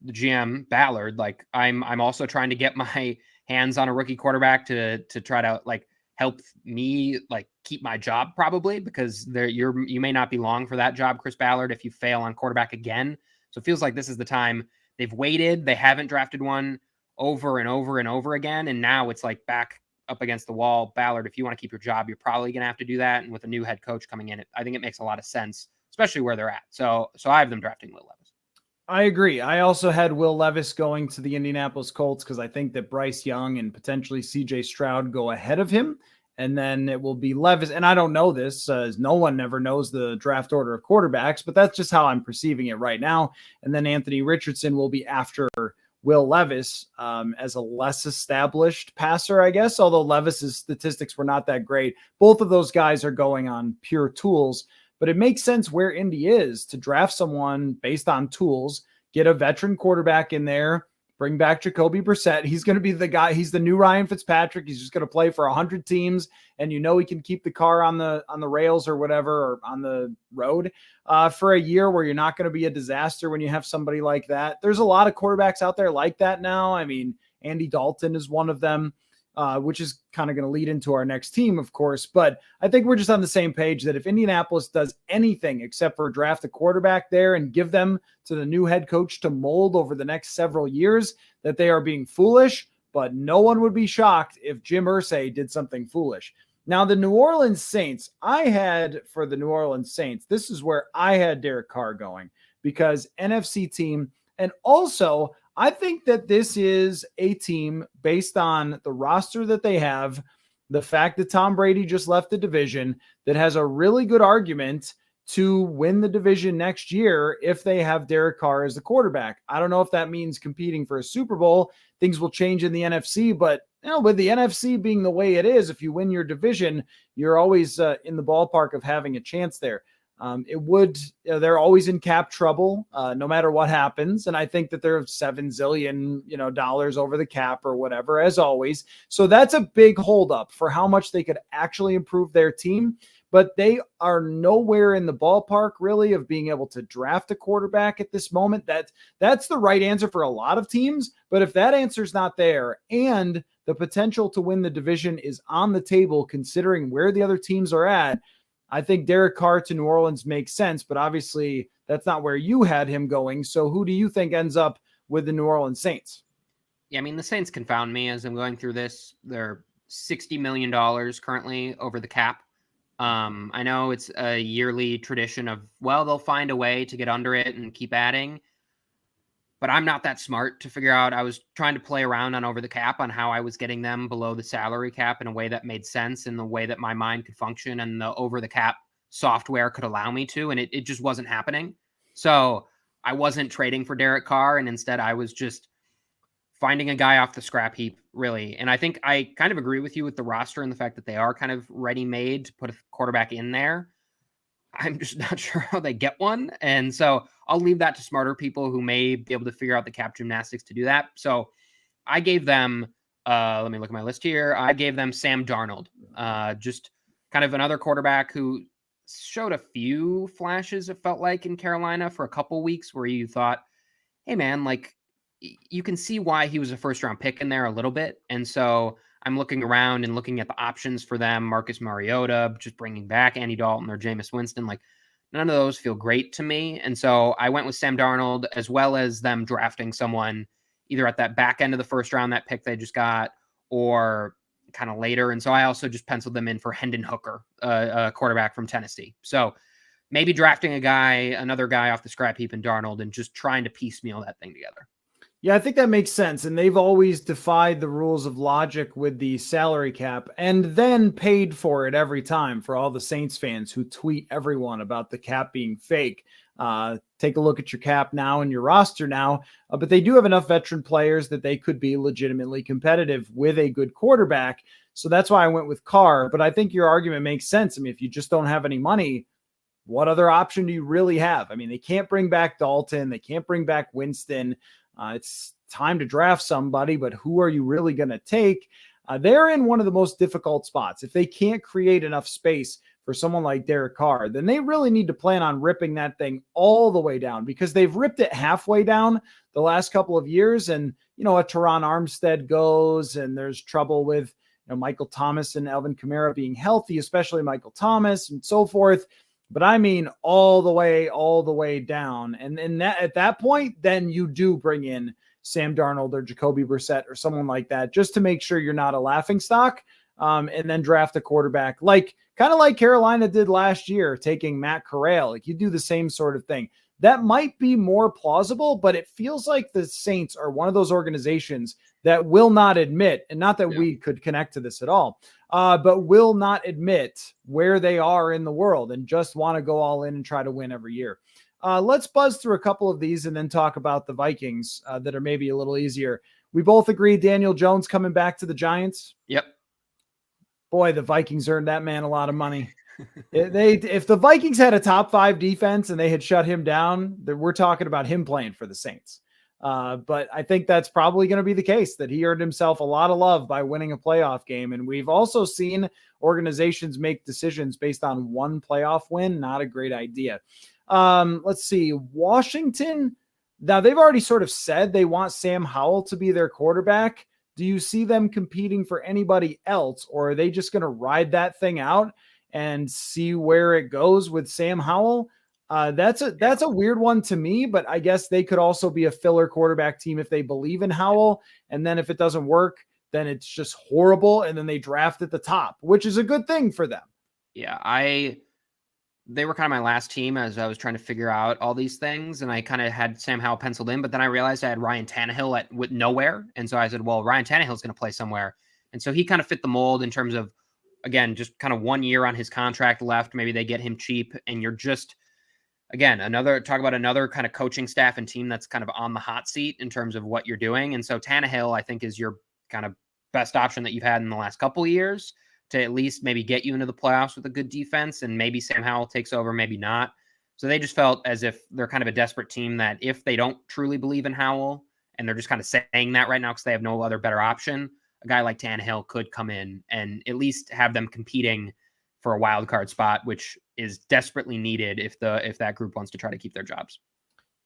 the GM Ballard, like, I'm also trying to get my hands on a rookie quarterback to try to, like, help me, like, keep my job, probably, because you may not be long for that job, Chris Ballard, if you fail on quarterback again. So it feels like this is the time. They've waited. They haven't drafted one over and over and over again. And now it's like back up against the wall. Ballard, if you want to keep your job, you're probably going to have to do that. And with a new head coach coming in, I think it makes a lot of sense, especially where they're at. So I have them drafting Will Levis.
I agree. I also had Will Levis going to the Indianapolis Colts because I think that Bryce Young and potentially CJ Stroud go ahead of him. And then it will be Levis. And I don't know this, as no one ever knows the draft order of quarterbacks, but that's just how I'm perceiving it right now. And then Anthony Richardson will be after Will Levis as a less established passer, I guess, although Levis's statistics were not that great. Both of those guys are going on pure tools, but it makes sense where Indy is to draft someone based on tools, get a veteran quarterback in there, bring back Jacoby Brissett. He's going to be the guy. He's the new Ryan Fitzpatrick. He's just going to play for 100 teams, and he can keep the car on the rails or whatever, or on the road for a year where you're not going to be a disaster when you have somebody like that. There's a lot of quarterbacks out there like that now. I mean, Andy Dalton is one of them, which is kind of going to lead into our next team, of course. But I think we're just on the same page that if Indianapolis does anything except for draft a quarterback there and give them to the new head coach to mold over the next several years, that they are being foolish. But no one would be shocked if Jim Irsay did something foolish. Now, the New Orleans Saints, this is where I had Derek Carr going, because NFC team. And also, I think that this is a team based on the roster that they have, the fact that Tom Brady just left the division, that has a really good argument to win the division next year if they have Derek Carr as the quarterback. I don't know if that means competing for a Super Bowl. Things will change in the NFC, but with the NFC being the way it is, if you win your division, you're always in the ballpark of having a chance there. They're always in cap trouble, no matter what happens. And I think that they're $7 zillion, dollars over the cap or whatever, as always. So that's a big holdup for how much they could actually improve their team. But they are nowhere in the ballpark, really, of being able to draft a quarterback at this moment. That's the right answer for a lot of teams. But if that answer's not there and the potential to win the division is on the table, considering where the other teams are at, I think Derek Carr to New Orleans makes sense. But obviously, that's not where you had him going. So who do you think ends up with the New Orleans Saints?
Yeah, I mean, the Saints confound me as I'm going through this. They're $60 million currently over the cap. I know it's a yearly tradition of, they'll find a way to get under it and keep adding, but I'm not that smart to figure out. I was trying to play around on over the cap on how I was getting them below the salary cap in a way that made sense, in the way that my mind could function and the over the cap software could allow me to, and it just wasn't happening. So I wasn't trading for Derek Carr, and instead I was just finding a guy off the scrap heap, really. And I think I kind of agree with you with the roster and the fact that they are kind of ready-made to put a quarterback in there. I'm just not sure how they get one. And so I'll leave that to smarter people who may be able to figure out the cap gymnastics to do that. So I gave them, let me look at my list here. I gave them Sam Darnold, just kind of another quarterback who showed a few flashes, it felt like, in Carolina for a couple weeks, where you thought, hey man, like, you can see why he was a first round pick in there a little bit. And so I'm looking around and looking at the options for them. Marcus Mariota, just bringing back Andy Dalton or Jameis Winston. Like, none of those feel great to me. And so I went with Sam Darnold, as well as them drafting someone either at that back end of the first round, that pick they just got, or kind of later. And so I also just penciled them in for Hendon Hooker, a quarterback from Tennessee. So maybe drafting another guy off the scrap heap in Darnold, and just trying to piecemeal that thing together.
Yeah, I think that makes sense. And they've always defied the rules of logic with the salary cap, and then paid for it every time for all the Saints fans who tweet everyone about the cap being fake. Take a look at your cap now and your roster now. But they do have enough veteran players that they could be legitimately competitive with a good quarterback. So that's why I went with Carr. But I think your argument makes sense. I mean, if you just don't have any money, what other option do you really have? I mean, they can't bring back Dalton. They can't bring back Winston. It's time to draft somebody, but who are you really going to take? They're in one of the most difficult spots. If they can't create enough space for someone like Derek Carr, then they really need to plan on ripping that thing all the way down, because they've ripped it halfway down the last couple of years. And, a Teron Armstead goes, and there's trouble with Michael Thomas and Alvin Kamara being healthy, especially Michael Thomas, and so forth. But I mean, all the way down. And that, at that point, then you do bring in Sam Darnold or Jacoby Brissett or someone like that, just to make sure you're not a laughingstock, and then draft a quarterback, kind of like Carolina did last year, taking Matt Corral. Like, you do the same sort of thing. That might be more plausible, but it feels like the Saints are one of those organizations that will not admit, and not that we could connect to this at all, but will not admit where they are in the world and just want to go all in and try to win every year. Let's buzz through a couple of these and then talk about the Vikings that are maybe a little easier. We both agree Daniel Jones coming back to the Giants.
Yep.
Boy, the Vikings earned that man a lot of money. If the Vikings had a top 5 defense and they had shut him down, we're talking about him playing for the Saints. But I think that's probably going to be the case, that he earned himself a lot of love by winning a playoff game. And we've also seen organizations make decisions based on one playoff win. Not a great idea. Let's see. Washington. Now, they've already sort of said they want Sam Howell to be their quarterback. Do you see them competing for anybody else, or are they just going to ride that thing out and see where it goes with Sam Howell? That's a weird one to me, but I guess they could also be a filler quarterback team if they believe in Howell. And then if it doesn't work, then it's just horrible. And then they draft at the top, which is a good thing for them.
Yeah. they were kind of my last team as I was trying to figure out all these things. And I kind of had Sam Howell penciled in, but then I realized I had Ryan Tannehill with nowhere. And so I said, well, Ryan Tannehill is going to play somewhere. And so he kind of fit the mold in terms of, again, just kind of 1 year on his contract left. Maybe they get him cheap, and you're just, again, talk about another kind of coaching staff and team that's kind of on the hot seat in terms of what you're doing. And so Tannehill, I think, is your kind of best option that you've had in the last couple of years to at least maybe get you into the playoffs with a good defense, and maybe Sam Howell takes over, maybe not. So they just felt as if they're kind of a desperate team that if they don't truly believe in Howell, and they're just kind of saying that right now because they have no other better option, a guy like Tannehill could come in and at least have them competing for a wild card spot, which is desperately needed if that group wants to try to keep their jobs.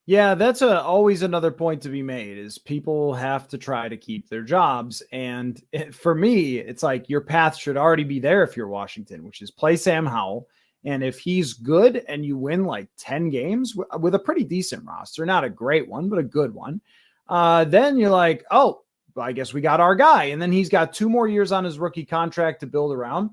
Yeah, that's always another point to be made is people have to try to keep their jobs. And for me, it's like your path should already be there if you're Washington, which is play Sam Howell. And if he's good and you win like 10 games with a pretty decent roster, not a great one, but a good one, then you're like, oh, I guess we got our guy. And then he's got 2 more years on his rookie contract to build around.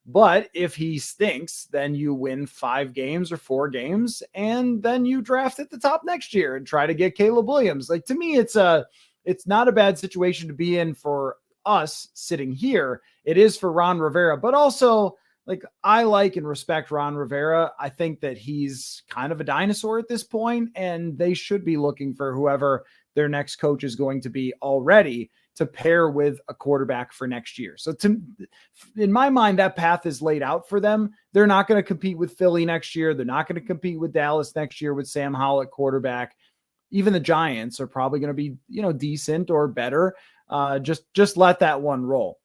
But if he stinks, then you win 5 games or 4 games, and then you draft at the top next year and try to get Caleb Williams. Like, to me, it's not a bad situation to be in for us sitting here. It is for Ron Rivera, but also, like, I like and respect Ron Rivera. I think that he's kind of a dinosaur at this point, and they should be looking for whoever their next coach is going to be already to pair with a quarterback for next year. So in my mind, that path is laid out for them. They're not going to compete with Philly next year. They're not going to compete with Dallas next year with Sam Howell at quarterback. Even the Giants are probably going to be, decent or better. Just let that one roll.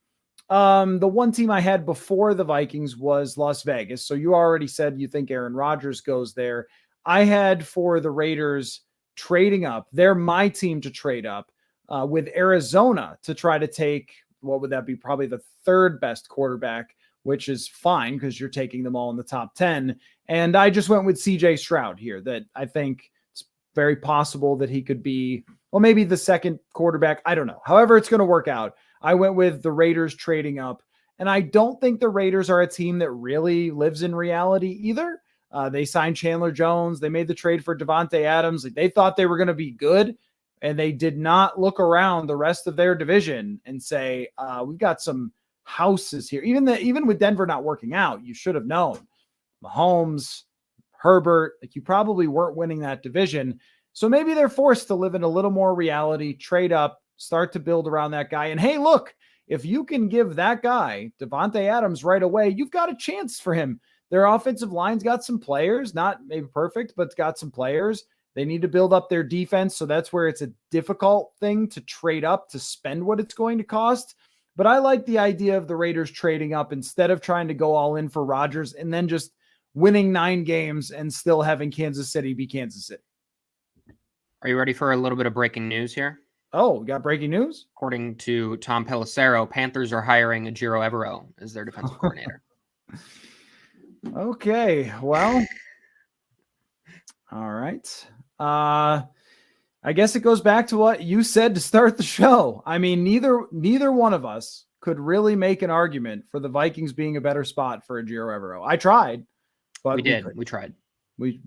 The one team I had before the Vikings was Las Vegas. So you already said you think Aaron Rodgers goes there. I had for the Raiders trading up. They're my team to trade up. With Arizona to try to take, what would that be? Probably the 3rd best quarterback, which is fine because you're taking them all in the top 10. And I just went with CJ Stroud here, that I think it's very possible that he could be, well, maybe the 2nd quarterback. I don't know. However, it's going to work out. I went with the Raiders trading up, and I don't think the Raiders are a team that really lives in reality either. They signed Chandler Jones. They made the trade for Devontae Adams. Like, they thought they were going to be good. And they did not look around the rest of their division and say, we've got some houses here. Even with Denver not working out, you should have known. Mahomes, Herbert, like, you probably weren't winning that division. So maybe they're forced to live in a little more reality, trade up, start to build around that guy. And hey, look, if you can give that guy, Devontae Adams, right away, you've got a chance for him. Their offensive line's got some players, not maybe perfect, but it's got some players. They need to build up their defense, so that's where it's a difficult thing to trade up to spend what it's going to cost. But I like the idea of the Raiders trading up instead of trying to go all in for Rodgers and then just winning 9 games and still having Kansas City be Kansas City.
Are you ready for a little bit of breaking news here?
Oh, we got breaking news?
According to Tom Pelissero, Panthers are hiring Jiro Evero as their defensive coordinator.
Okay, well, all right. I guess it goes back to what you said to start the show. I mean, neither one of us could really make an argument for the Vikings being a better spot for Jiro Evero. I tried, but
we tried.
We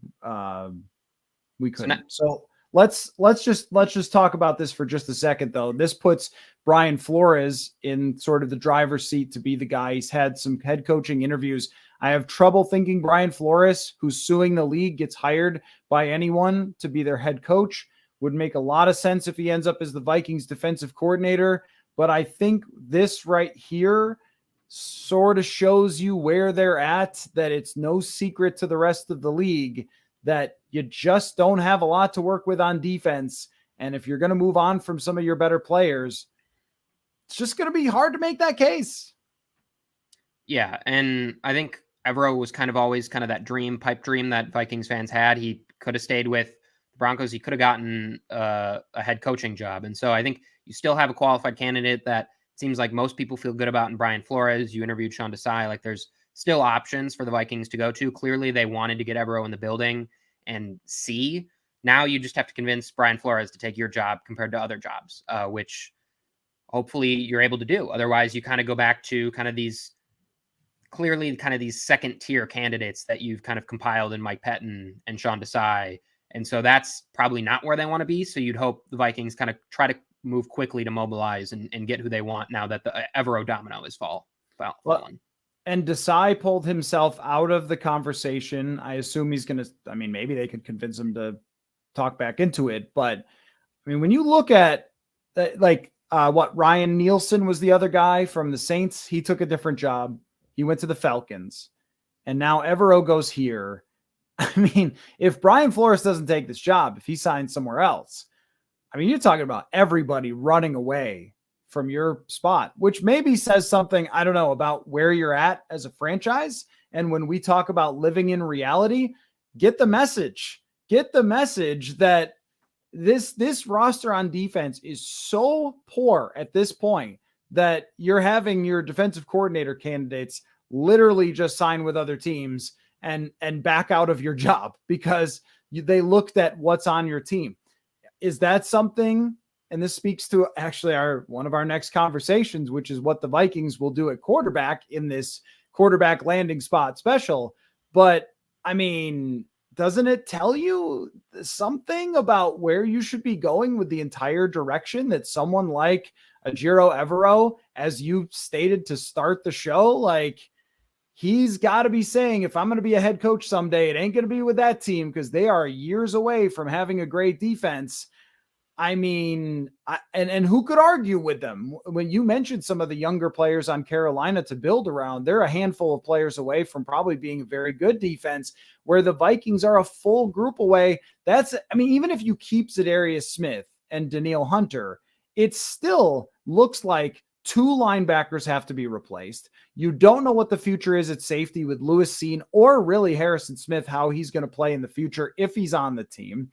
couldn't. So let's just talk about this for just a second, though. This puts Brian Flores in sort of the driver's seat to be the guy. He's had some head coaching interviews. I have trouble thinking Brian Flores, who's suing the league, gets hired by anyone to be their head coach. Would make a lot of sense if he ends up as the Vikings defensive coordinator. But I think this right here sort of shows you where they're at, that it's no secret to the rest of the league that you just don't have a lot to work with on defense. And if you're going to move on from some of your better players, it's just going to be hard to make that case.
Yeah, and I think Evero was kind of always kind of that pipe dream that Vikings fans had. He could have stayed with the Broncos. He could have gotten a head coaching job. And so I think you still have a qualified candidate that seems like most people feel good about in Brian Flores. You interviewed Sean Desai. Like, there's still options for the Vikings to go to. Clearly, they wanted to get Evero in the building and see. Now you just have to convince Brian Flores to take your job compared to other jobs, which hopefully you're able to do. Otherwise, you kind of go back to kind of these clearly kind of these second tier candidates that you've kind of compiled in Mike Pettin and Sean Desai. And so that's probably not where they want to be. So you'd hope the Vikings kind of try to move quickly to mobilize and get who they want now that the Evero domino is fallen.
And Desai pulled himself out of the conversation. I assume he's going to, I mean, maybe they could convince him to talk back into it. But I mean, when you look at what Ryan Nielsen was the other guy from the Saints, he took a different job. He went to the Falcons, and now Evero goes here. I mean, if Brian Flores doesn't take this job, if he signs somewhere else, I mean, you're talking about everybody running away from your spot, which maybe says something, I don't know, about where you're at as a franchise. And when we talk about living in reality, get the message that this roster on defense is so poor at this point that you're having your defensive coordinator candidates literally just sign with other teams and back out of your job because they looked at what's on your team. Is that something? And this speaks to actually one of our next conversations, which is what the Vikings will do at quarterback in this quarterback landing spot special. But I mean, doesn't it tell you something about where you should be going with the entire direction that someone like Ejiro Evero, as you stated to start the show, like he's got to be saying, if I'm going to be a head coach someday, it ain't going to be with that team because they are years away from having a great defense. I mean, and who could argue with them? When you mentioned some of the younger players on Carolina to build around, they're a handful of players away from probably being a very good defense, where the Vikings are a full group away. Even if you keep Za'Darius Smith and Danielle Hunter, it still looks like two linebackers have to be replaced. You don't know what the future is at safety with Lewis Cine or really Harrison Smith, how he's going to play in the future if he's on the team.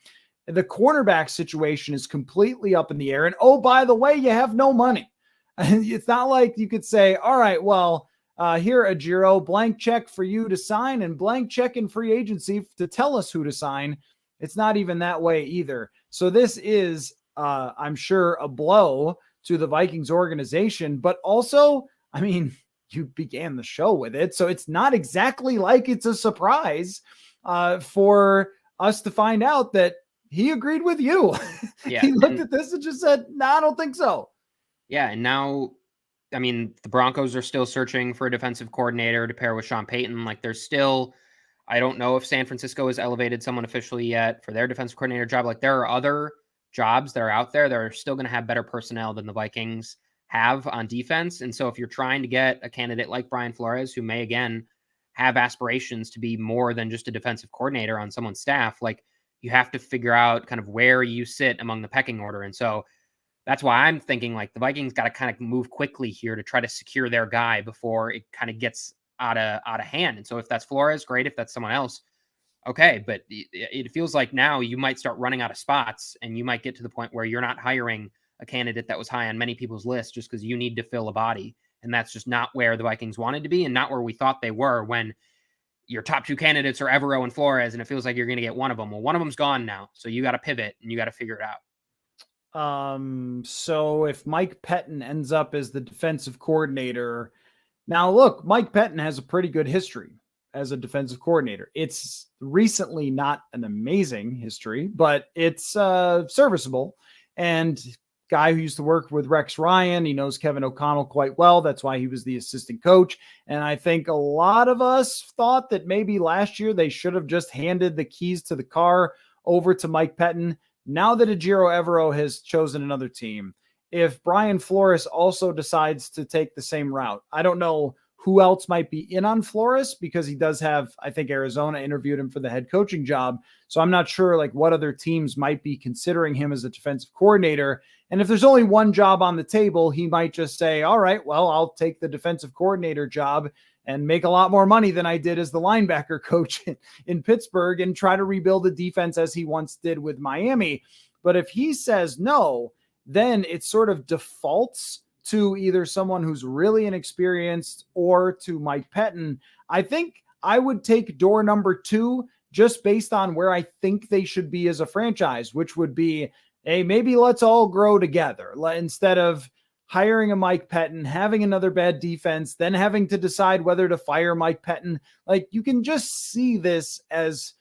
The cornerback situation is completely up in the air. And oh, by the way, you have no money. It's not like you could say, all right, well, here, Ejiro, blank check for you to sign and blank check in free agency to tell us who to sign. It's not even that way either. So this is, I'm sure, a blow to the Vikings organization, but also, I mean, you began the show with it. So it's not exactly like it's a surprise for us to find out that he agreed with you.
Yeah.
He looked at this and just said, no, I don't think so.
Yeah. And now, I mean, the Broncos are still searching for a defensive coordinator to pair with Sean Payton. Like there's still, I don't know if San Francisco has elevated someone officially yet for their defensive coordinator job. Like there are other jobs that are out there that are still going to have better personnel than the Vikings have on defense. And so if you're trying to get a candidate like Brian Flores, who may again have aspirations to be more than just a defensive coordinator on someone's staff, like you have to figure out kind of where you sit among the pecking order. And so that's why I'm thinking like the Vikings got to kind of move quickly here to try to secure their guy before it kind of gets out of hand. And so if that's Flores, great. If that's someone else, okay. But it feels like now you might start running out of spots and you might get to the point where you're not hiring a candidate that was high on many people's lists just because you need to fill a body. And that's just not where the Vikings wanted to be and not where we thought they were when your top two candidates are Evero and Flores, and it feels like you're going to get one of them. Well, one of them's gone now, so you got to pivot and you got to figure it out.
So if Mike Pettin ends up as the defensive coordinator, now look, Mike Pettin has a pretty good history as a defensive coordinator. It's recently not an amazing history, but it's serviceable. And guy who used to work with Rex Ryan, he knows Kevin O'Connell quite well. That's why he was the assistant coach. And I think a lot of us thought that maybe last year they should have just handed the keys to the car over to Mike Pettin. Now that Ejiro Evero has chosen another team, if Brian Flores also decides to take the same route, I don't know who else might be in on Flores because he does have, I think Arizona interviewed him for the head coaching job. So I'm not sure like what other teams might be considering him as a defensive coordinator. And if there's only one job on the table, he might just say, all right, well, I'll take the defensive coordinator job and make a lot more money than I did as the linebacker coach in Pittsburgh and try to rebuild a defense as he once did with Miami. But if he says no, then it sort of defaults to either someone who's really inexperienced or to Mike Pettin. I think I would take door number 2 just based on where I think they should be as a franchise, which would be, hey, maybe let's all grow together instead of hiring a Mike Pettin, having another bad defense, then having to decide whether to fire Mike Pettin. Like, you can just see this as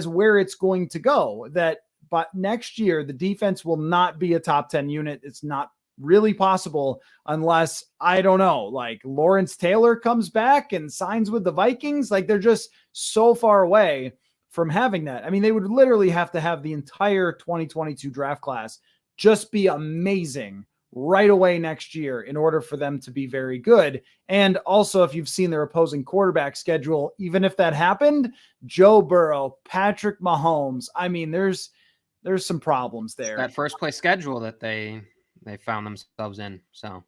where it's going to go, that but next year the defense will not be a top 10 unit. It's not really possible unless, I don't know, like Lawrence Taylor comes back and signs with the Vikings. Like, they're just so far away from having that. I mean, they would literally have to have the entire 2022 draft class just be amazing right away next year in order for them to be very good. And also, if you've seen their opposing quarterback schedule, even if that happened, Joe Burrow, Patrick Mahomes, I mean, there's some problems there.
That first place schedule that they found themselves in. So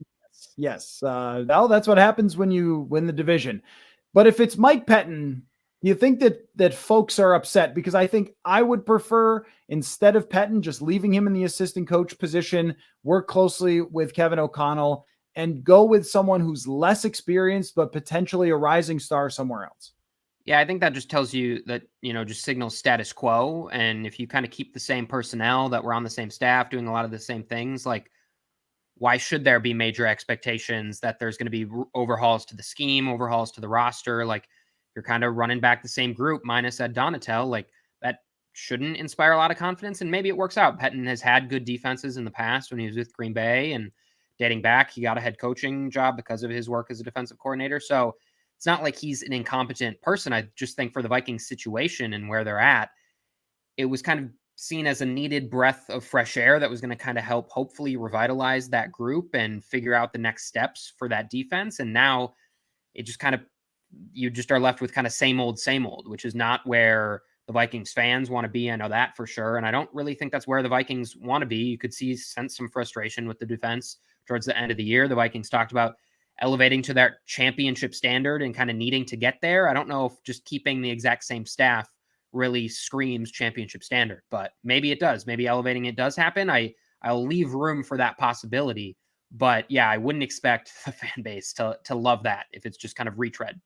yes, well, that's what happens when you win the division. But if it's Mike Pettin, do you think that folks are upset? Because I think I would prefer, instead of Pettin, just leaving him in the assistant coach position, work closely with Kevin O'Connell, and go with someone who's less experienced but potentially a rising star somewhere else.
Yeah, I think that just tells you that, just signals status quo. And if you kind of keep the same personnel that were on the same staff doing a lot of the same things, like, why should there be major expectations that there's going to be overhauls to the scheme, overhauls to the roster? Like, you're kind of running back the same group minus Ed Donatel. Like, that shouldn't inspire a lot of confidence. And maybe it works out. Pettin has had good defenses in the past when he was with Green Bay, and dating back, he got a head coaching job because of his work as a defensive coordinator. So it's not like he's an incompetent person. I just think for the Vikings situation and where they're at, it was kind of seen as a needed breath of fresh air that was going to kind of help hopefully revitalize that group and figure out the next steps for that defense. And now it just kind of, you just are left with kind of same old, which is not where the Vikings fans want to be. I know that for sure. And I don't really think that's where the Vikings want to be. You could sense some frustration with the defense towards the end of the year. The Vikings talked about elevating to their championship standard and kind of needing to get there. I don't know if just keeping the exact same staff really screams championship standard, but maybe it does. Maybe elevating it does happen. I'll leave room for that possibility. But yeah, I wouldn't expect the fan base to love that if it's just kind of a retread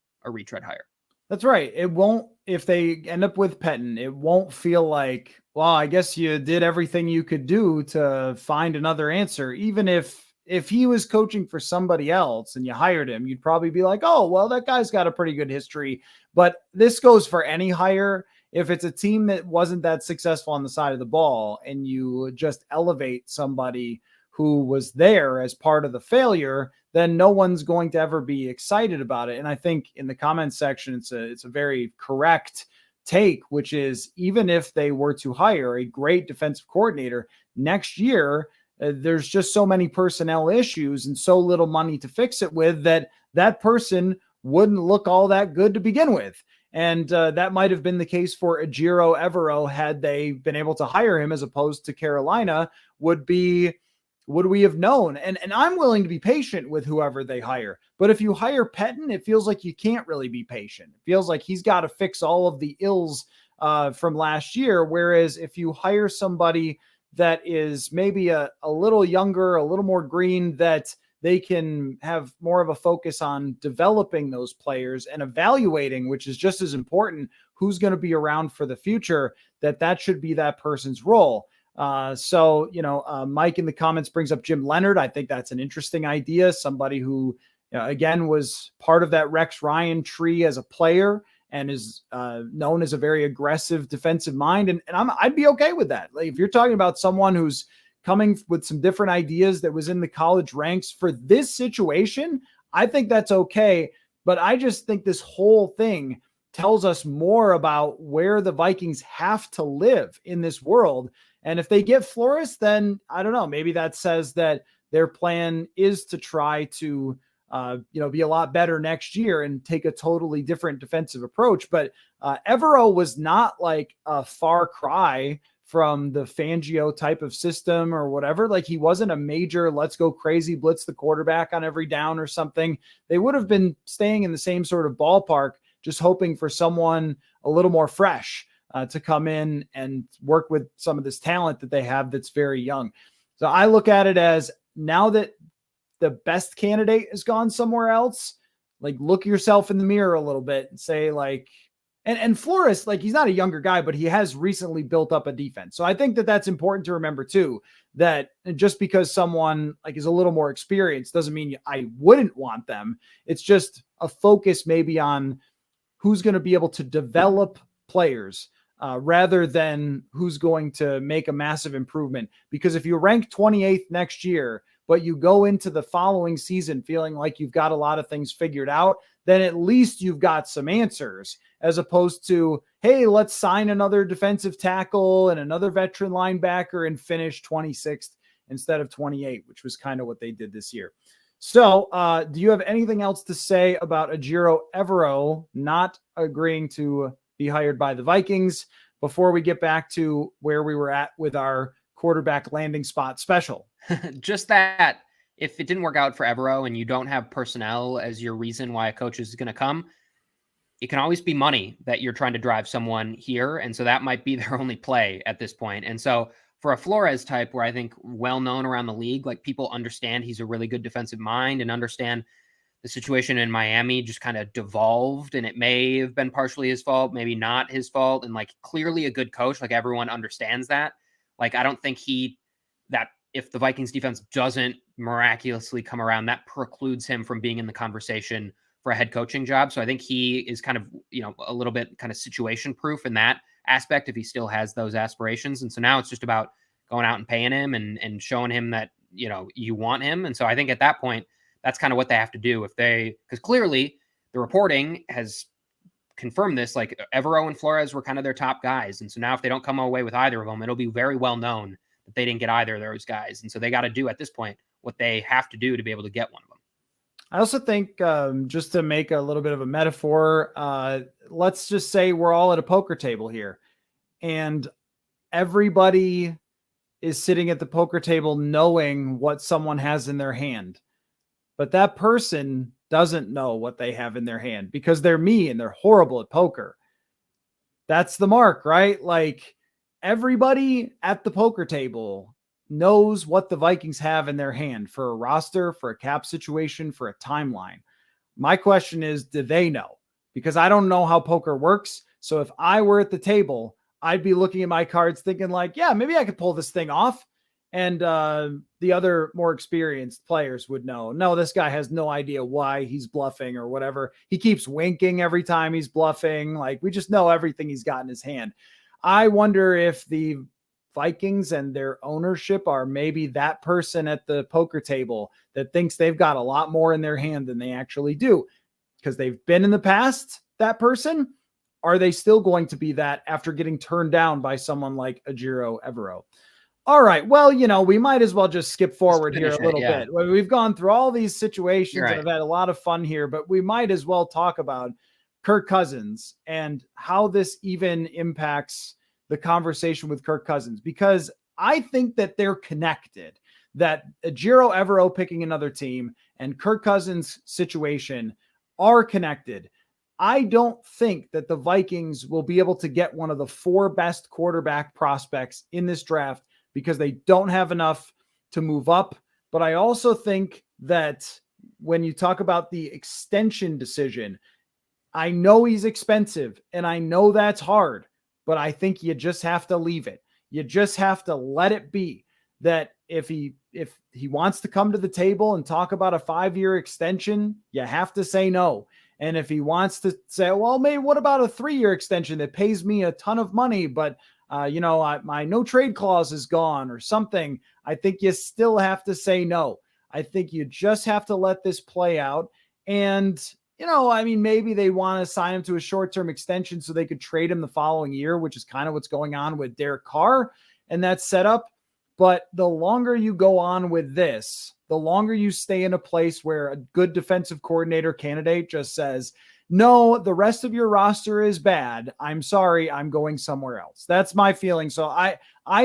hire.
That's right. It won't, if they end up with Pettin, it won't feel like, well, I guess you did everything you could do to find another answer. Even if he was coaching for somebody else and you hired him, you'd probably be like, oh, well, that guy's got a pretty good history. But this goes for any hire. If it's a team that wasn't that successful on the side of the ball and you just elevate somebody who was there as part of the failure, then no one's going to ever be excited about it. And I think in the comments section, it's a very correct take, which is, even if they were to hire a great defensive coordinator next year, there's just so many personnel issues and so little money to fix it with that person wouldn't look all that good to begin with. And that might have been the case for Ejiro Evero had they been able to hire him, as opposed to Carolina. Would we have known? And I'm willing to be patient with whoever they hire. But if you hire Pettin, it feels like you can't really be patient. It feels like he's got to fix all of the ills from last year. Whereas if you hire somebody that is maybe a little younger, a little more green, that they can have more of a focus on developing those players and evaluating, which is just as important, who's going to be around for the future, that should be that person's role. So Mike in the comments brings up Jim Leonard. I think that's an interesting idea. Somebody who, again, was part of that Rex Ryan tree as a player and is known as a very aggressive defensive mind. And I'd be okay with that. Like, if you're talking about someone who's coming with some different ideas that was in the college ranks for this situation, I think that's okay. But I just think this whole thing tells us more about where the Vikings have to live in this world. And if they get Flores, then I don't know, maybe that says that their plan is to try to, be a lot better next year and take a totally different defensive approach. But Evero was not like a far cry from the Fangio type of system or whatever. Like, he wasn't a major, let's go crazy, blitz the quarterback on every down or something. They would have been staying in the same sort of ballpark, just hoping for someone a little more fresh to come in and work with some of this talent that they have that's very young. So I look at it as, now that the best candidate has gone somewhere else, like, look yourself in the mirror a little bit and say, like, And Flores, like, he's not a younger guy, but he has recently built up a defense. So I think that that's important to remember too, that just because someone like is a little more experienced doesn't mean I wouldn't want them. It's just a focus maybe on who's going to be able to develop players rather than who's going to make a massive improvement. Because if you rank 28th next year, but you go into the following season feeling like you've got a lot of things figured out, then at least you've got some answers, as opposed to, hey, let's sign another defensive tackle and another veteran linebacker and finish 26th instead of 28, which was kind of what they did this year. So do you have anything else to say about Ejiro Evero not agreeing to be hired by the Vikings before we get back to where we were at with our quarterback landing spot special?
Just that if it didn't work out for Evero and you don't have personnel as your reason why a coach is going to come, it can always be money that you're trying to drive someone here. And so that might be their only play at this point. And so for a Flores type, where I think well known around the league, like people understand he's a really good defensive mind and understand the situation in Miami just kind of devolved, and it may have been partially his fault, maybe not his fault. And like clearly a good coach, like everyone understands that. Like, I don't think that if the Vikings defense doesn't miraculously come around, that precludes him from being in the conversation for a head coaching job. So I think he is kind of, a little bit kind of situation proof in that aspect if he still has those aspirations. And so now it's just about going out and paying him and showing him that, you want him. And so I think at that point, that's kind of what they have to do because clearly the reporting has confirmed this, like Evero and Flores were kind of their top guys. And so now if they don't come away with either of them, it'll be very well known that they didn't get either of those guys. And so they got to do at this point what they have to do to be able to get one of them.
I also think just to make a little bit of a metaphor, let's just say we're all at a poker table here and everybody is sitting at the poker table knowing what someone has in their hand. But that person doesn't know what they have in their hand because they're me and they're horrible at poker. That's the mark, right? Like everybody at the poker table knows what the Vikings have in their hand for a roster, for a cap situation, for a timeline. My question is, do they know? Because I don't know how poker works. So if I were at the table, I'd be looking at my cards thinking like, yeah, maybe I could pull this thing off. And the other more experienced players would know, no, this guy has no idea why he's bluffing or whatever. He keeps winking every time he's bluffing. Like, we just know everything he's got in his hand. I wonder if the Vikings and their ownership are maybe that person at the poker table that thinks they've got a lot more in their hand than they actually do because they've been in the past that person. Are they still going to be that after getting turned down by someone like Ejiro Evero? All right. Well, we might as well just skip forward here a little bit. We've gone through all these situations and have had a lot of fun here, but we might as well talk about Kirk Cousins and how this even impacts the conversation with Kirk Cousins, because I think that they're connected, that Ejiro Evero picking another team and Kirk Cousins' situation are connected. I don't think that the Vikings will be able to get one of the 4 best quarterback prospects in this draft because they don't have enough to move up. But I also think that when you talk about the extension decision, I know he's expensive and I know that's hard, but I think you just have to leave it. You just have to let it be that if he wants to come to the table and talk about a 5-year extension, you have to say no. And if he wants to say, well, maybe what about a 3-year extension that pays me a ton of money, but my no trade clause is gone or something, I think you still have to say no. I think you just have to let this play out. And, maybe they want to sign him to a short-term extension so they could trade him the following year, which is kind of what's going on with Derek Carr and that setup. But the longer you go on with this, the longer you stay in a place where a good defensive coordinator candidate just says, no, the rest of your roster is bad. I'm sorry, I'm going somewhere else. That's my feeling. So I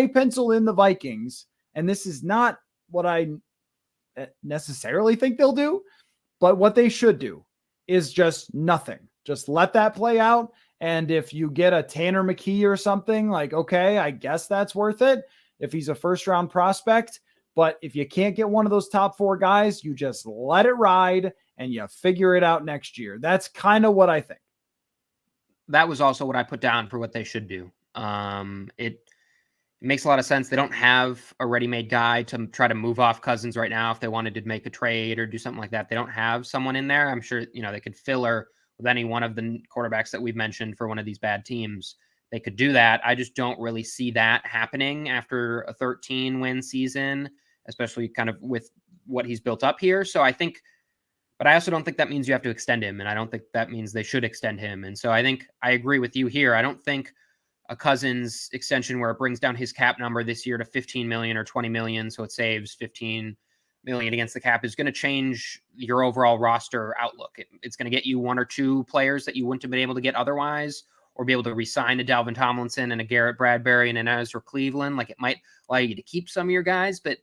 pencil in the Vikings, and this is not what I necessarily think they'll do, but what they should do is just nothing. Just let that play out. And if you get a Tanner McKee or something, like, okay, I guess that's worth it if he's a first-round prospect. But if you can't get one of those top 4 guys, you just let it ride and you figure it out next year. That's kind of what I think.
that was also what I put down for what they should do. It makes a lot of sense. They don't have a ready-made guy to try to move off Cousins right now if they wanted to make a trade or do something like that. They don't have someone in there. I'm sure, they could fill her with any one of the quarterbacks that we've mentioned for one of these bad teams. They could do that. I just don't really see that happening after a 13-win season, especially kind of with what he's built up here. So I think, but I also don't think that means you have to extend him. And I don't think that means they should extend him. And so I think I agree with you here. I don't think a Cousins extension where it brings down his cap number this year to 15 million or 20 million, so it saves 15 million against the cap, is going to change your overall roster outlook. It's going to get you one or two players that you wouldn't have been able to get otherwise, or be able to re-sign a Dalvin Tomlinson and a Garrett Bradbury and an Ezra Cleveland. Like, it might allow you to keep some of your guys, but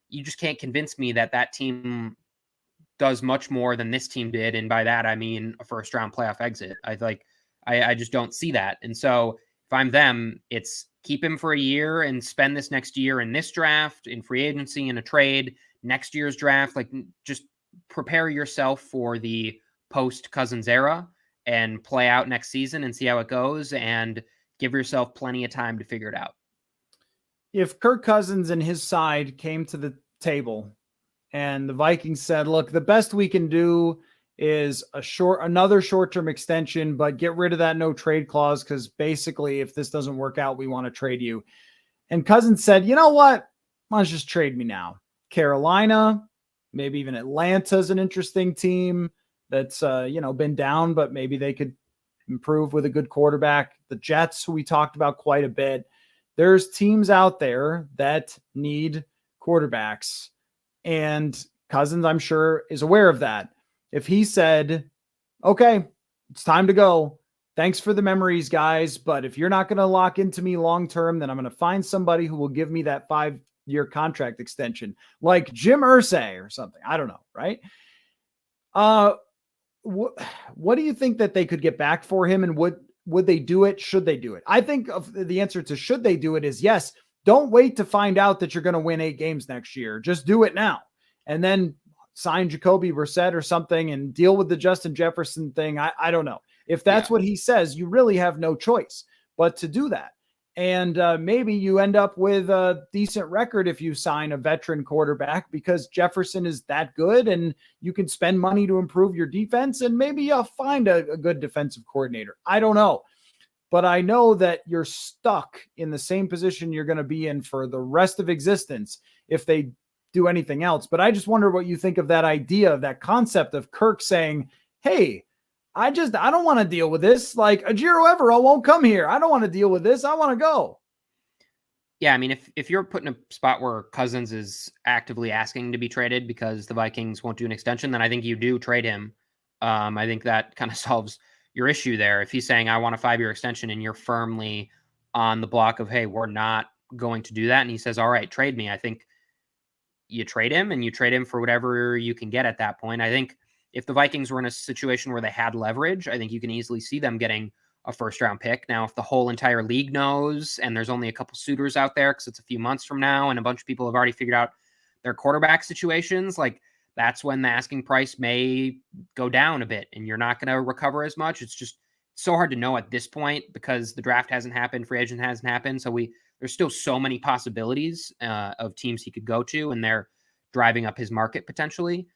you just can't convince me that that team does much more than this team did. And by that, I mean a first round playoff exit. I just don't see that. And so if I'm them, it's keep him for a year and spend this next year in this draft, in free agency, in a trade, next year's draft. Like, just prepare yourself for the post Cousins era and play out next season and see how it goes, and give yourself plenty of time to figure it out.
If Kirk Cousins and his side came to the table and the Vikings said, look, the best we can do is another short-term extension, but get rid of that no trade clause, because basically if this doesn't work out, we want to trade you. And Cousins said, you know what? Why don't you just trade me now? Carolina, maybe even Atlanta's an interesting team that's been down, but maybe they could improve with a good quarterback. The Jets, who we talked about quite a bit. There's teams out there that need quarterbacks, and Cousins, I'm sure, is aware of that. If he said, okay, it's time to go, thanks for the memories, guys, but if you're not going to lock into me long-term, then I'm going to find somebody who will give me that 5-year contract extension, like Jim Irsay or something. I don't know, right? What do you think that they could get back for him, and would they do it? Should they do it? I think the answer to should they do it is yes. Don't wait to find out that you're going to win 8 games next year. Just do it now. And then sign Jacoby Brissett or something and deal with the Justin Jefferson thing. I don't know. If that's what he says, you really have no choice but to do that. And maybe you end up with a decent record if you sign a veteran quarterback, because Jefferson is that good and you can spend money to improve your defense, and maybe you'll find a good defensive coordinator. I don't know. But I know that you're stuck in the same position you're going to be in for the rest of existence if they do anything else. But I just wonder what you think of that idea, of that concept of Kirk saying, hey, I don't want to deal with this. Like, Ejiro Evero won't come here. I don't want to deal with this. I want to go.
Yeah, I mean, if you're put in a spot where Cousins is actively asking to be traded because the Vikings won't do an extension, then I think you do trade him. I think that kind of solves your issue there. If he's saying, I want a 5-year extension, and you're firmly on the block of, hey, we're not going to do that, and he says, all right, trade me, I think you trade him, and you trade him for whatever you can get at that point. I think if the Vikings were in a situation where they had leverage, I think you can easily see them getting a first-round pick. Now, if the whole entire league knows, and there's only a couple suitors out there because it's a few months from now, and a bunch of people have already figured out their quarterback situations, like, that's when the asking price may go down a bit, and you're not going to recover as much. It's just so hard to know at this point because the draft hasn't happened, free agent hasn't happened. So there's still so many possibilities of teams he could go to, and they're driving up his market potentially.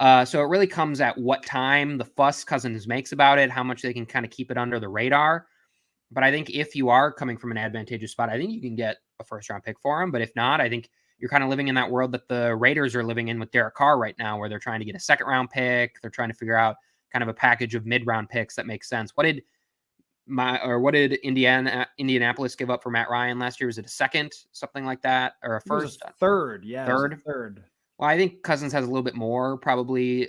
So it really comes at what time, the fuss Cousins makes about it, how much they can kind of keep it under the radar. But I think if you are coming from an advantageous spot, I think you can get a first-round pick for him. But if not, I think you're kind of living in that world that the Raiders are living in with Derek Carr right now, where they're trying to get a second-round pick. They're trying to figure out kind of a package of mid-round picks that makes sense. What did Indianapolis give up for Matt Ryan last year? Was it a second, something like that, or a first?
Third, yeah.
Third. Well, I think Cousins has a little bit more probably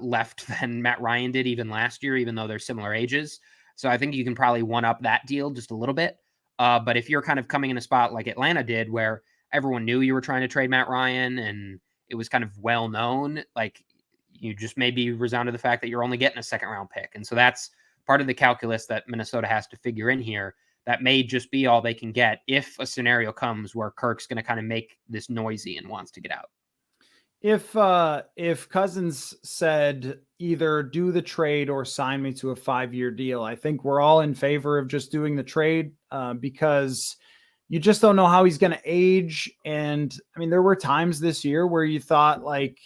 left than Matt Ryan did even last year, even though they're similar ages. So I think you can probably one up that deal just a little bit. But if you're kind of coming in a spot like Atlanta did, where everyone knew you were trying to trade Matt Ryan and it was kind of well known, like, you just maybe resound to the fact that you're only getting a second-round pick. And so that's part of the calculus that Minnesota has to figure in here. That may just be all they can get if a scenario comes where Kirk's going to kind of make this noisy and wants to get out.
If Cousins said, either do the trade or sign me to a 5-year deal. I think we're all in favor of just doing the trade because you just don't know how he's going to age. And I mean, there were times this year where you thought, like,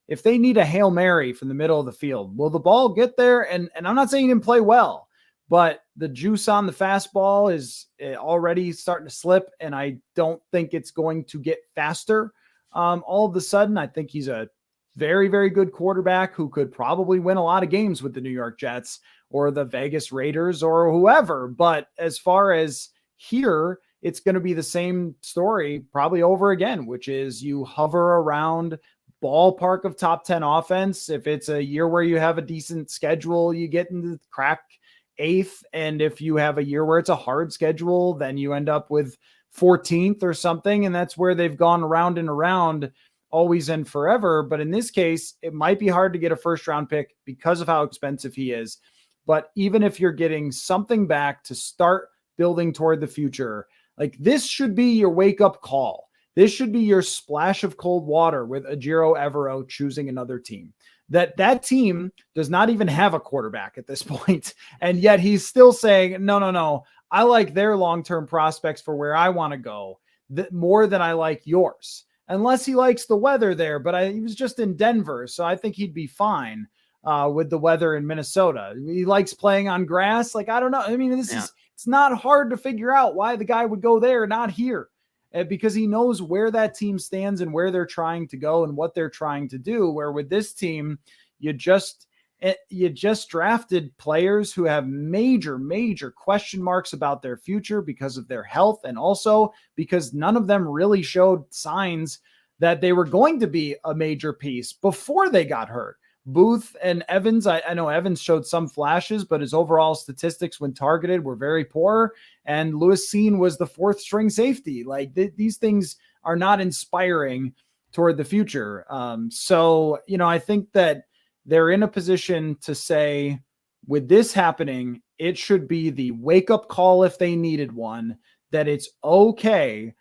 if they need a Hail Mary from the middle of the field, will the ball get there? And I'm not saying he didn't play well, but the juice on the fastball is already starting to slip, and I don't think it's going to get faster all of a sudden. I think he's a very, very good quarterback who could probably win a lot of games with the New York Jets or the Vegas Raiders or whoever. But as far as here, it's going to be the same story probably over again, which is you hover around ballpark of top 10 offense. If it's a year where you have a decent schedule, you get into the crack 8th. And if you have a year where it's a hard schedule, then you end up with 14th or something. And that's where they've gone around and around always and forever. But in this case, it might be hard to get a first round pick because of how expensive he is. But even if you're getting something back to start building toward the future, like, this should be your wake up call. This should be your splash of cold water with Ejiro Evero choosing another team. That team does not even have a quarterback at this point. And yet he's still saying, no, I like their long-term prospects for where I want to go more than I like yours. Unless he likes the weather there, but he was just in Denver, so I think he'd be fine with the weather in Minnesota. He likes playing on grass. Like, I don't know. I mean, it's not hard to figure out why the guy would go there, not here, because he knows where that team stands and where they're trying to go and what they're trying to do. Where with this team, you just drafted players who have major, major question marks about their future because of their health, and also because none of them really showed signs that they were going to be a major piece before they got hurt. Booth and Evans, I know Evans showed some flashes, but his overall statistics when targeted were very poor. And Lewis Cine was the 4th string safety. Like, these things are not inspiring toward the future. So, I think that they're in a position to say, with this happening, it should be the wake-up call if they needed one, that it's okay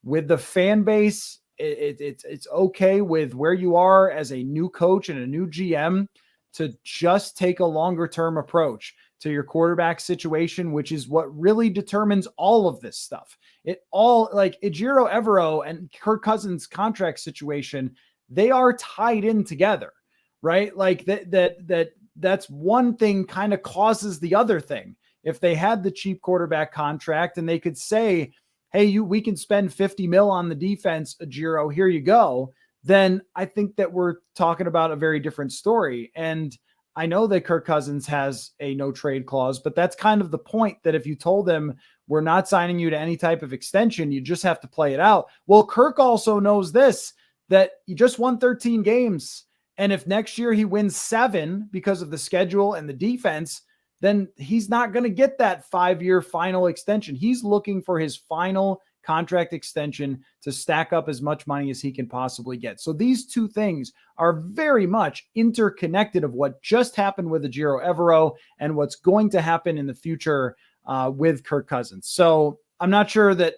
with the fan base. It's okay with where you are as a new coach and a new GM to just take a longer-term approach to your quarterback situation, which is what really determines all of this stuff. Like Ejiro Evero and Kirk Cousins' contract situation, they are tied in together. Right? Like that's one thing kind of causes the other thing. If they had the cheap quarterback contract and they could say, hey, we can spend $50 million on the defense, Ejiro, here you go, then I think that we're talking about a very different story. And I know that Kirk Cousins has a no trade clause, but that's kind of the point, that if you told them we're not signing you to any type of extension, you just have to play it out. Well, Kirk also knows this, that you just won 13 games. And if next year he wins 7 because of the schedule and the defense, then he's not going to get that 5-year final extension. He's looking for his final contract extension to stack up as much money as he can possibly get. So these two things are very much interconnected of what just happened with Ejiro Evero and what's going to happen in the future with Kirk Cousins. So I'm not sure that,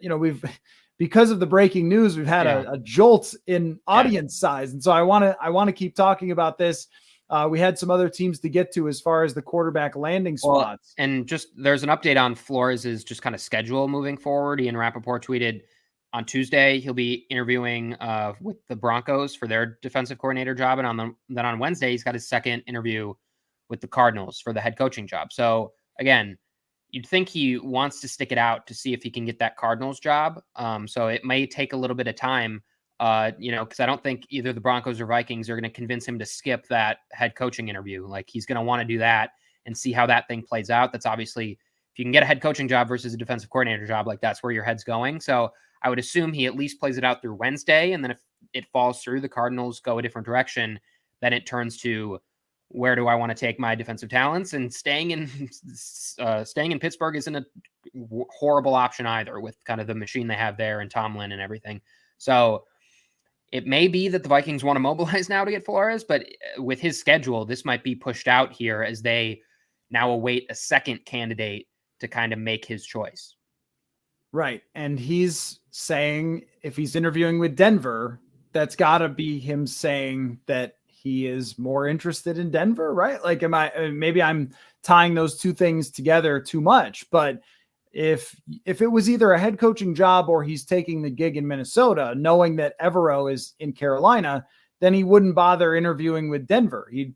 because of the breaking news, we've had a jolt in audience size. And so I want to keep talking about this. We had some other teams to get to as far as the quarterback landing spots.
And just there's an update on Flores' just kind of schedule moving forward. Ian Rappaport tweeted on Tuesday he'll be interviewing with the Broncos for their defensive coordinator job. And then on Wednesday, he's got his second interview with the Cardinals for the head coaching job. So again, you'd think he wants to stick it out to see if he can get that Cardinals job. So it may take a little bit of time, because I don't think either the Broncos or Vikings are going to convince him to skip that head coaching interview. Like, he's going to want to do that and see how that thing plays out. That's obviously, if you can get a head coaching job versus a defensive coordinator job, like, that's where your head's going. So I would assume he at least plays it out through Wednesday. And then if it falls through, the Cardinals go a different direction, then it turns to, where do I want to take my defensive talents? And staying in Pittsburgh isn't a horrible option either, with kind of the machine they have there and Tomlin and everything. So it may be that the Vikings want to mobilize now to get Flores, but with his schedule, this might be pushed out here as they now await a second candidate to kind of make his choice.
Right. And he's saying if he's interviewing with Denver, that's got to be him saying that he is more interested in Denver, right? Like, maybe I'm tying those two things together too much, but if it was either a head coaching job or he's taking the gig in Minnesota, knowing that Evero is in Carolina, then he wouldn't bother interviewing with Denver. He'd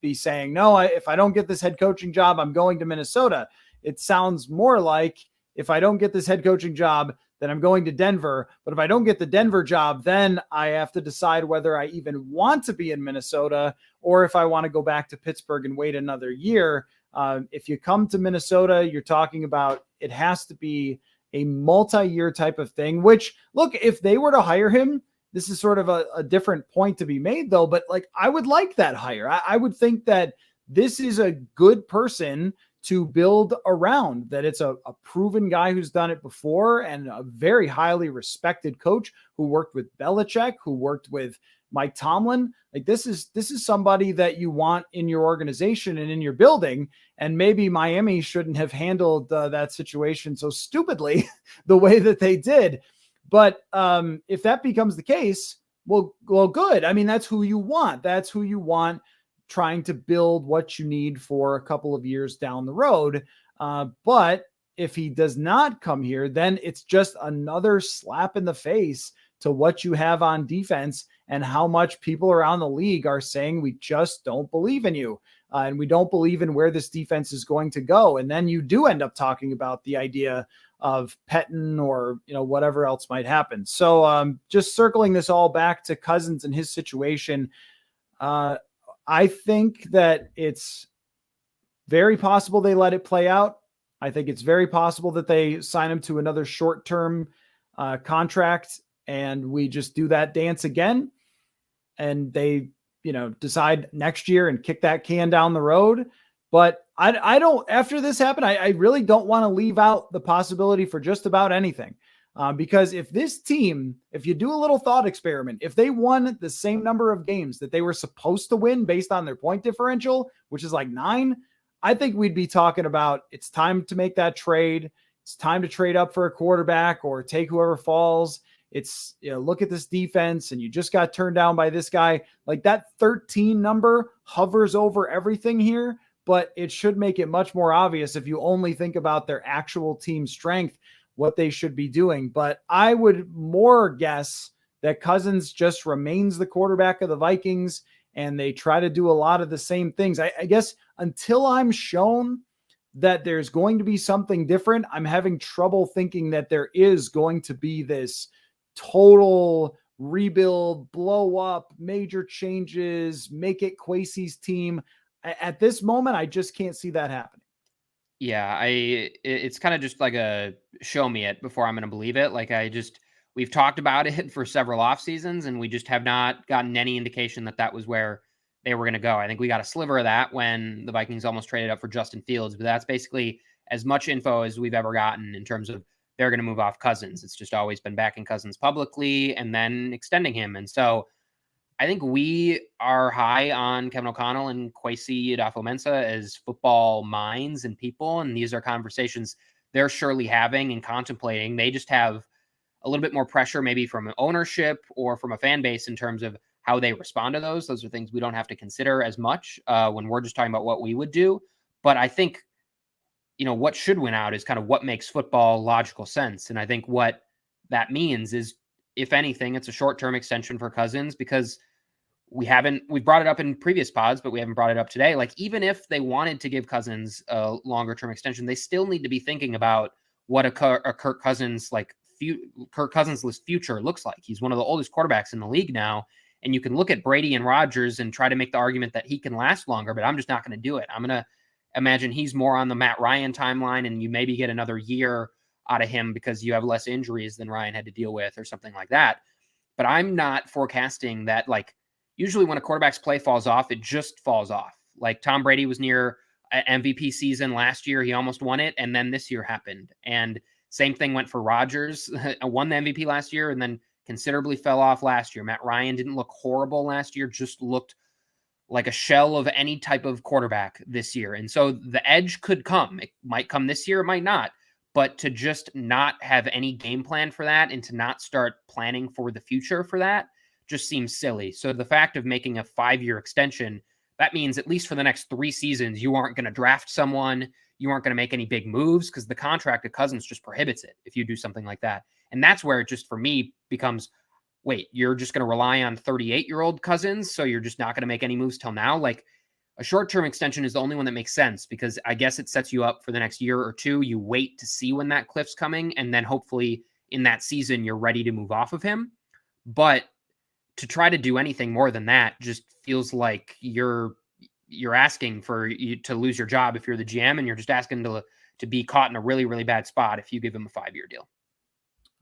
be saying, no, if I don't get this head coaching job, I'm going to Minnesota. It sounds more like, if I don't get this head coaching job, then I'm going to Denver. But if I don't get the Denver job, then I have to decide whether I even want to be in Minnesota or if I want to go back to Pittsburgh and wait another year. If you come to Minnesota, you're talking about, it has to be a multi-year type of thing, which, look, if they were to hire him, this is sort of a different point to be made, though. But like, I would like that hire. I would think that this is a good person to build around, that it's a proven guy who's done it before and a very highly respected coach who worked with Belichick, who worked with Mike Tomlin. Like, this is somebody that you want in your organization and in your building. And maybe Miami shouldn't have handled that situation so stupidly the way that they did. But if that becomes the case, well, good. I mean, that's who you want. That's who you want trying to build what you need for a couple of years down the road. But if he does not come here, then it's just another slap in the face to what you have on defense and how much people around the league are saying, we just don't believe in you. And we don't believe in where this defense is going to go. And then you do end up talking about the idea of Pettin or, whatever else might happen. So just circling this all back to Cousins and his situation, I think that it's very possible they let it play out. I think it's very possible that they sign him to another short-term contract and we just do that dance again. And they, decide next year and kick that can down the road. But I don't, after this happened, I really don't want to leave out the possibility for just about anything. Because if this team, if you do a little thought experiment, if they won the same number of games that they were supposed to win based on their point differential, which is like 9, I think we'd be talking about, it's time to make that trade. It's time to trade up for a quarterback or take whoever falls. It's, look at this defense and you just got turned down by this guy. Like, that 13 number hovers over everything here, but it should make it much more obvious if you only think about their actual team strength, what they should be doing. But I would more guess that Cousins just remains the quarterback of the Vikings and they try to do a lot of the same things. I guess until I'm shown that there's going to be something different, I'm having trouble thinking that there is going to be this total rebuild, blow up, major changes, make it Kwesi's team. At this moment, I just can't see that happening.
Yeah, it's kind of just like a show me it before I'm going to believe it. Like, we've talked about it for several off seasons and we just have not gotten any indication that that was where they were going to go. I think we got a sliver of that when the Vikings almost traded up for Justin Fields, but that's basically as much info as we've ever gotten in terms of they're going to move off Cousins. It's just always been backing Cousins publicly and then extending him. And so I think we are high on Kevin O'Connell and Kwesi Adofo-Mensah as football minds and people. And these are conversations they're surely having and contemplating. They just have a little bit more pressure maybe from an ownership or from a fan base in terms of how they respond to those. Those are things we don't have to consider as much when we're just talking about what we would do. But I think, what should win out is kind of what makes football logical sense. And I think what that means is, if anything, it's a short-term extension for Cousins, because we've brought it up in previous pods, but we haven't brought it up today. Like, even if they wanted to give Cousins a longer-term extension, they still need to be thinking about what a Kirk Cousins, Kirk Cousins' future looks like. He's one of the oldest quarterbacks in the league now. And you can look at Brady and Rodgers and try to make the argument that he can last longer, but I'm just not going to do it. I'm going to imagine he's more on the Matt Ryan timeline, and you maybe get another year out of him because you have less injuries than Ryan had to deal with or something like that. But I'm not forecasting that. Like, usually when a quarterback's play falls off, it just falls off. Like, Tom Brady was near an MVP season last year. He almost won it. And then this year happened. And same thing went for Rodgers. Won the MVP last year and then considerably fell off last year. Matt Ryan didn't look horrible last year, just looked like a shell of any type of quarterback this year. And so the edge could come. It might come this year, it might not. But to just not have any game plan for that and to not start planning for the future for that just seems silly. So the fact of making a 5-year extension, that means at least for the next 3 seasons, you aren't going to draft someone. You aren't going to make any big moves because the contract of Cousins just prohibits it if you do something like that. And that's where it just, for me, becomes, wait, you're just going to rely on 38-year-old Cousins, so you're just not going to make any moves till now? Like, a short-term extension is the only one that makes sense because I guess it sets you up for the next year or two. You wait to see when that cliff's coming, and then hopefully in that season you're ready to move off of him. But to try to do anything more than that just feels like you're asking for you to lose your job if you're the GM, and you're just asking to be caught in a really, really bad spot if you give him a 5-year deal.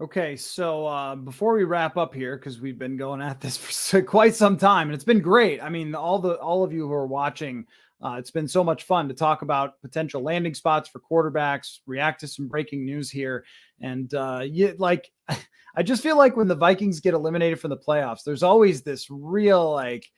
Okay, so before we wrap up here, because we've been going at this for quite some time, and it's been great. I mean, all of you who are watching, it's been so much fun to talk about potential landing spots for quarterbacks, react to some breaking news here, and I just feel like when the Vikings get eliminated from the playoffs, there's always this real like,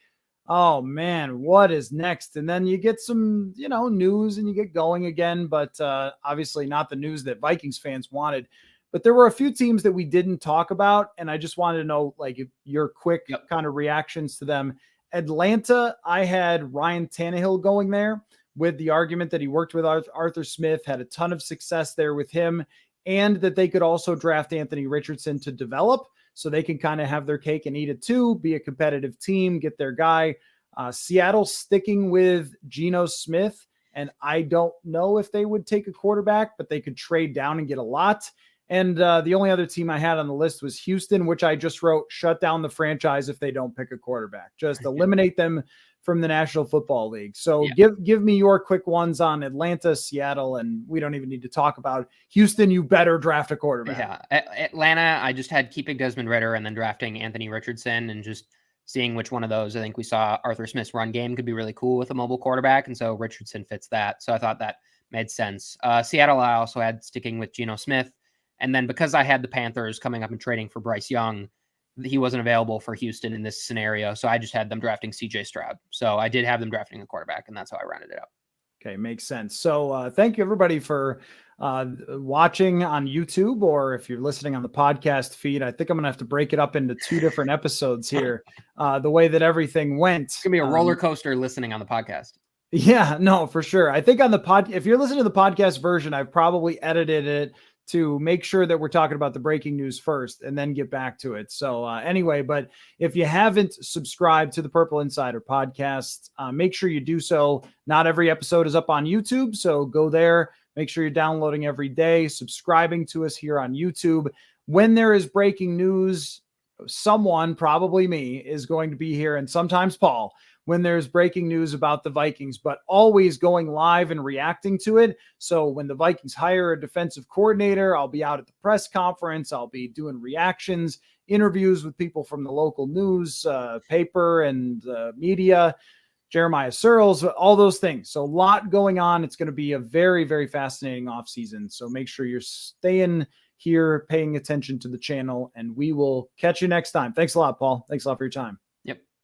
oh man, what is next? And then you get some, news and you get going again, but obviously not the news that Vikings fans wanted. But there were a few teams that we didn't talk about, and I just wanted to know, like, your quick kind of reactions to them. Atlanta, I had Ryan Tannehill going there with the argument that he worked with Arthur Smith, had a ton of success there with him, and that they could also draft Anthony Richardson to develop so they can kind of have their cake and eat it too, be a competitive team, get their guy. Seattle sticking with Geno Smith, and I don't know if they would take a quarterback, but they could trade down and get a lot. And the only other team I had on the list was Houston, which I just wrote, shut down the franchise if they don't pick a quarterback. Just eliminate them from the National Football League. So give me your quick ones on Atlanta, Seattle, and we don't even need to talk about Houston. You better draft a quarterback.
Yeah, Atlanta, I just had keeping Desmond Ridder and then drafting Anthony Richardson and just seeing which one of those. I think we saw Arthur Smith's run game could be really cool with a mobile quarterback, and so Richardson fits that. So I thought that made sense. Seattle, I also had sticking with Geno Smith. And then because I had the Panthers coming up and trading for Bryce Young, he wasn't available for Houston in this scenario. So I just had them drafting CJ Stroud. So I did have them drafting a quarterback, and that's how I rounded it up.
Okay, makes sense. So thank you, everybody, for watching on YouTube, or if you're listening on the podcast feed. I think I'm going to have to break it up into 2 different episodes here, the way that everything went.
It's going to be a roller coaster listening on the podcast.
Yeah, no, for sure. I think on the if you're listening to the podcast version, I've probably edited it to make sure that we're talking about the breaking news first and then get back to it. So anyway, but if you haven't subscribed to the Purple Insider podcast, make sure you do so. Not every episode is up on YouTube, so go there. Make sure you're downloading every day, subscribing to us here on YouTube. When there is breaking news, someone, probably me, is going to be here, and sometimes Paul, when there's breaking news about the Vikings, but always going live and reacting to it. So when the Vikings hire a defensive coordinator, I'll be out at the press conference. I'll be doing reactions, interviews with people from the local news, paper and media, Jeremiah Searles, all those things. So a lot going on. It's going to be a very, very fascinating offseason. So make sure you're staying here, paying attention to the channel, and we will catch you next time. Thanks a lot, Paul. Thanks a lot for your time.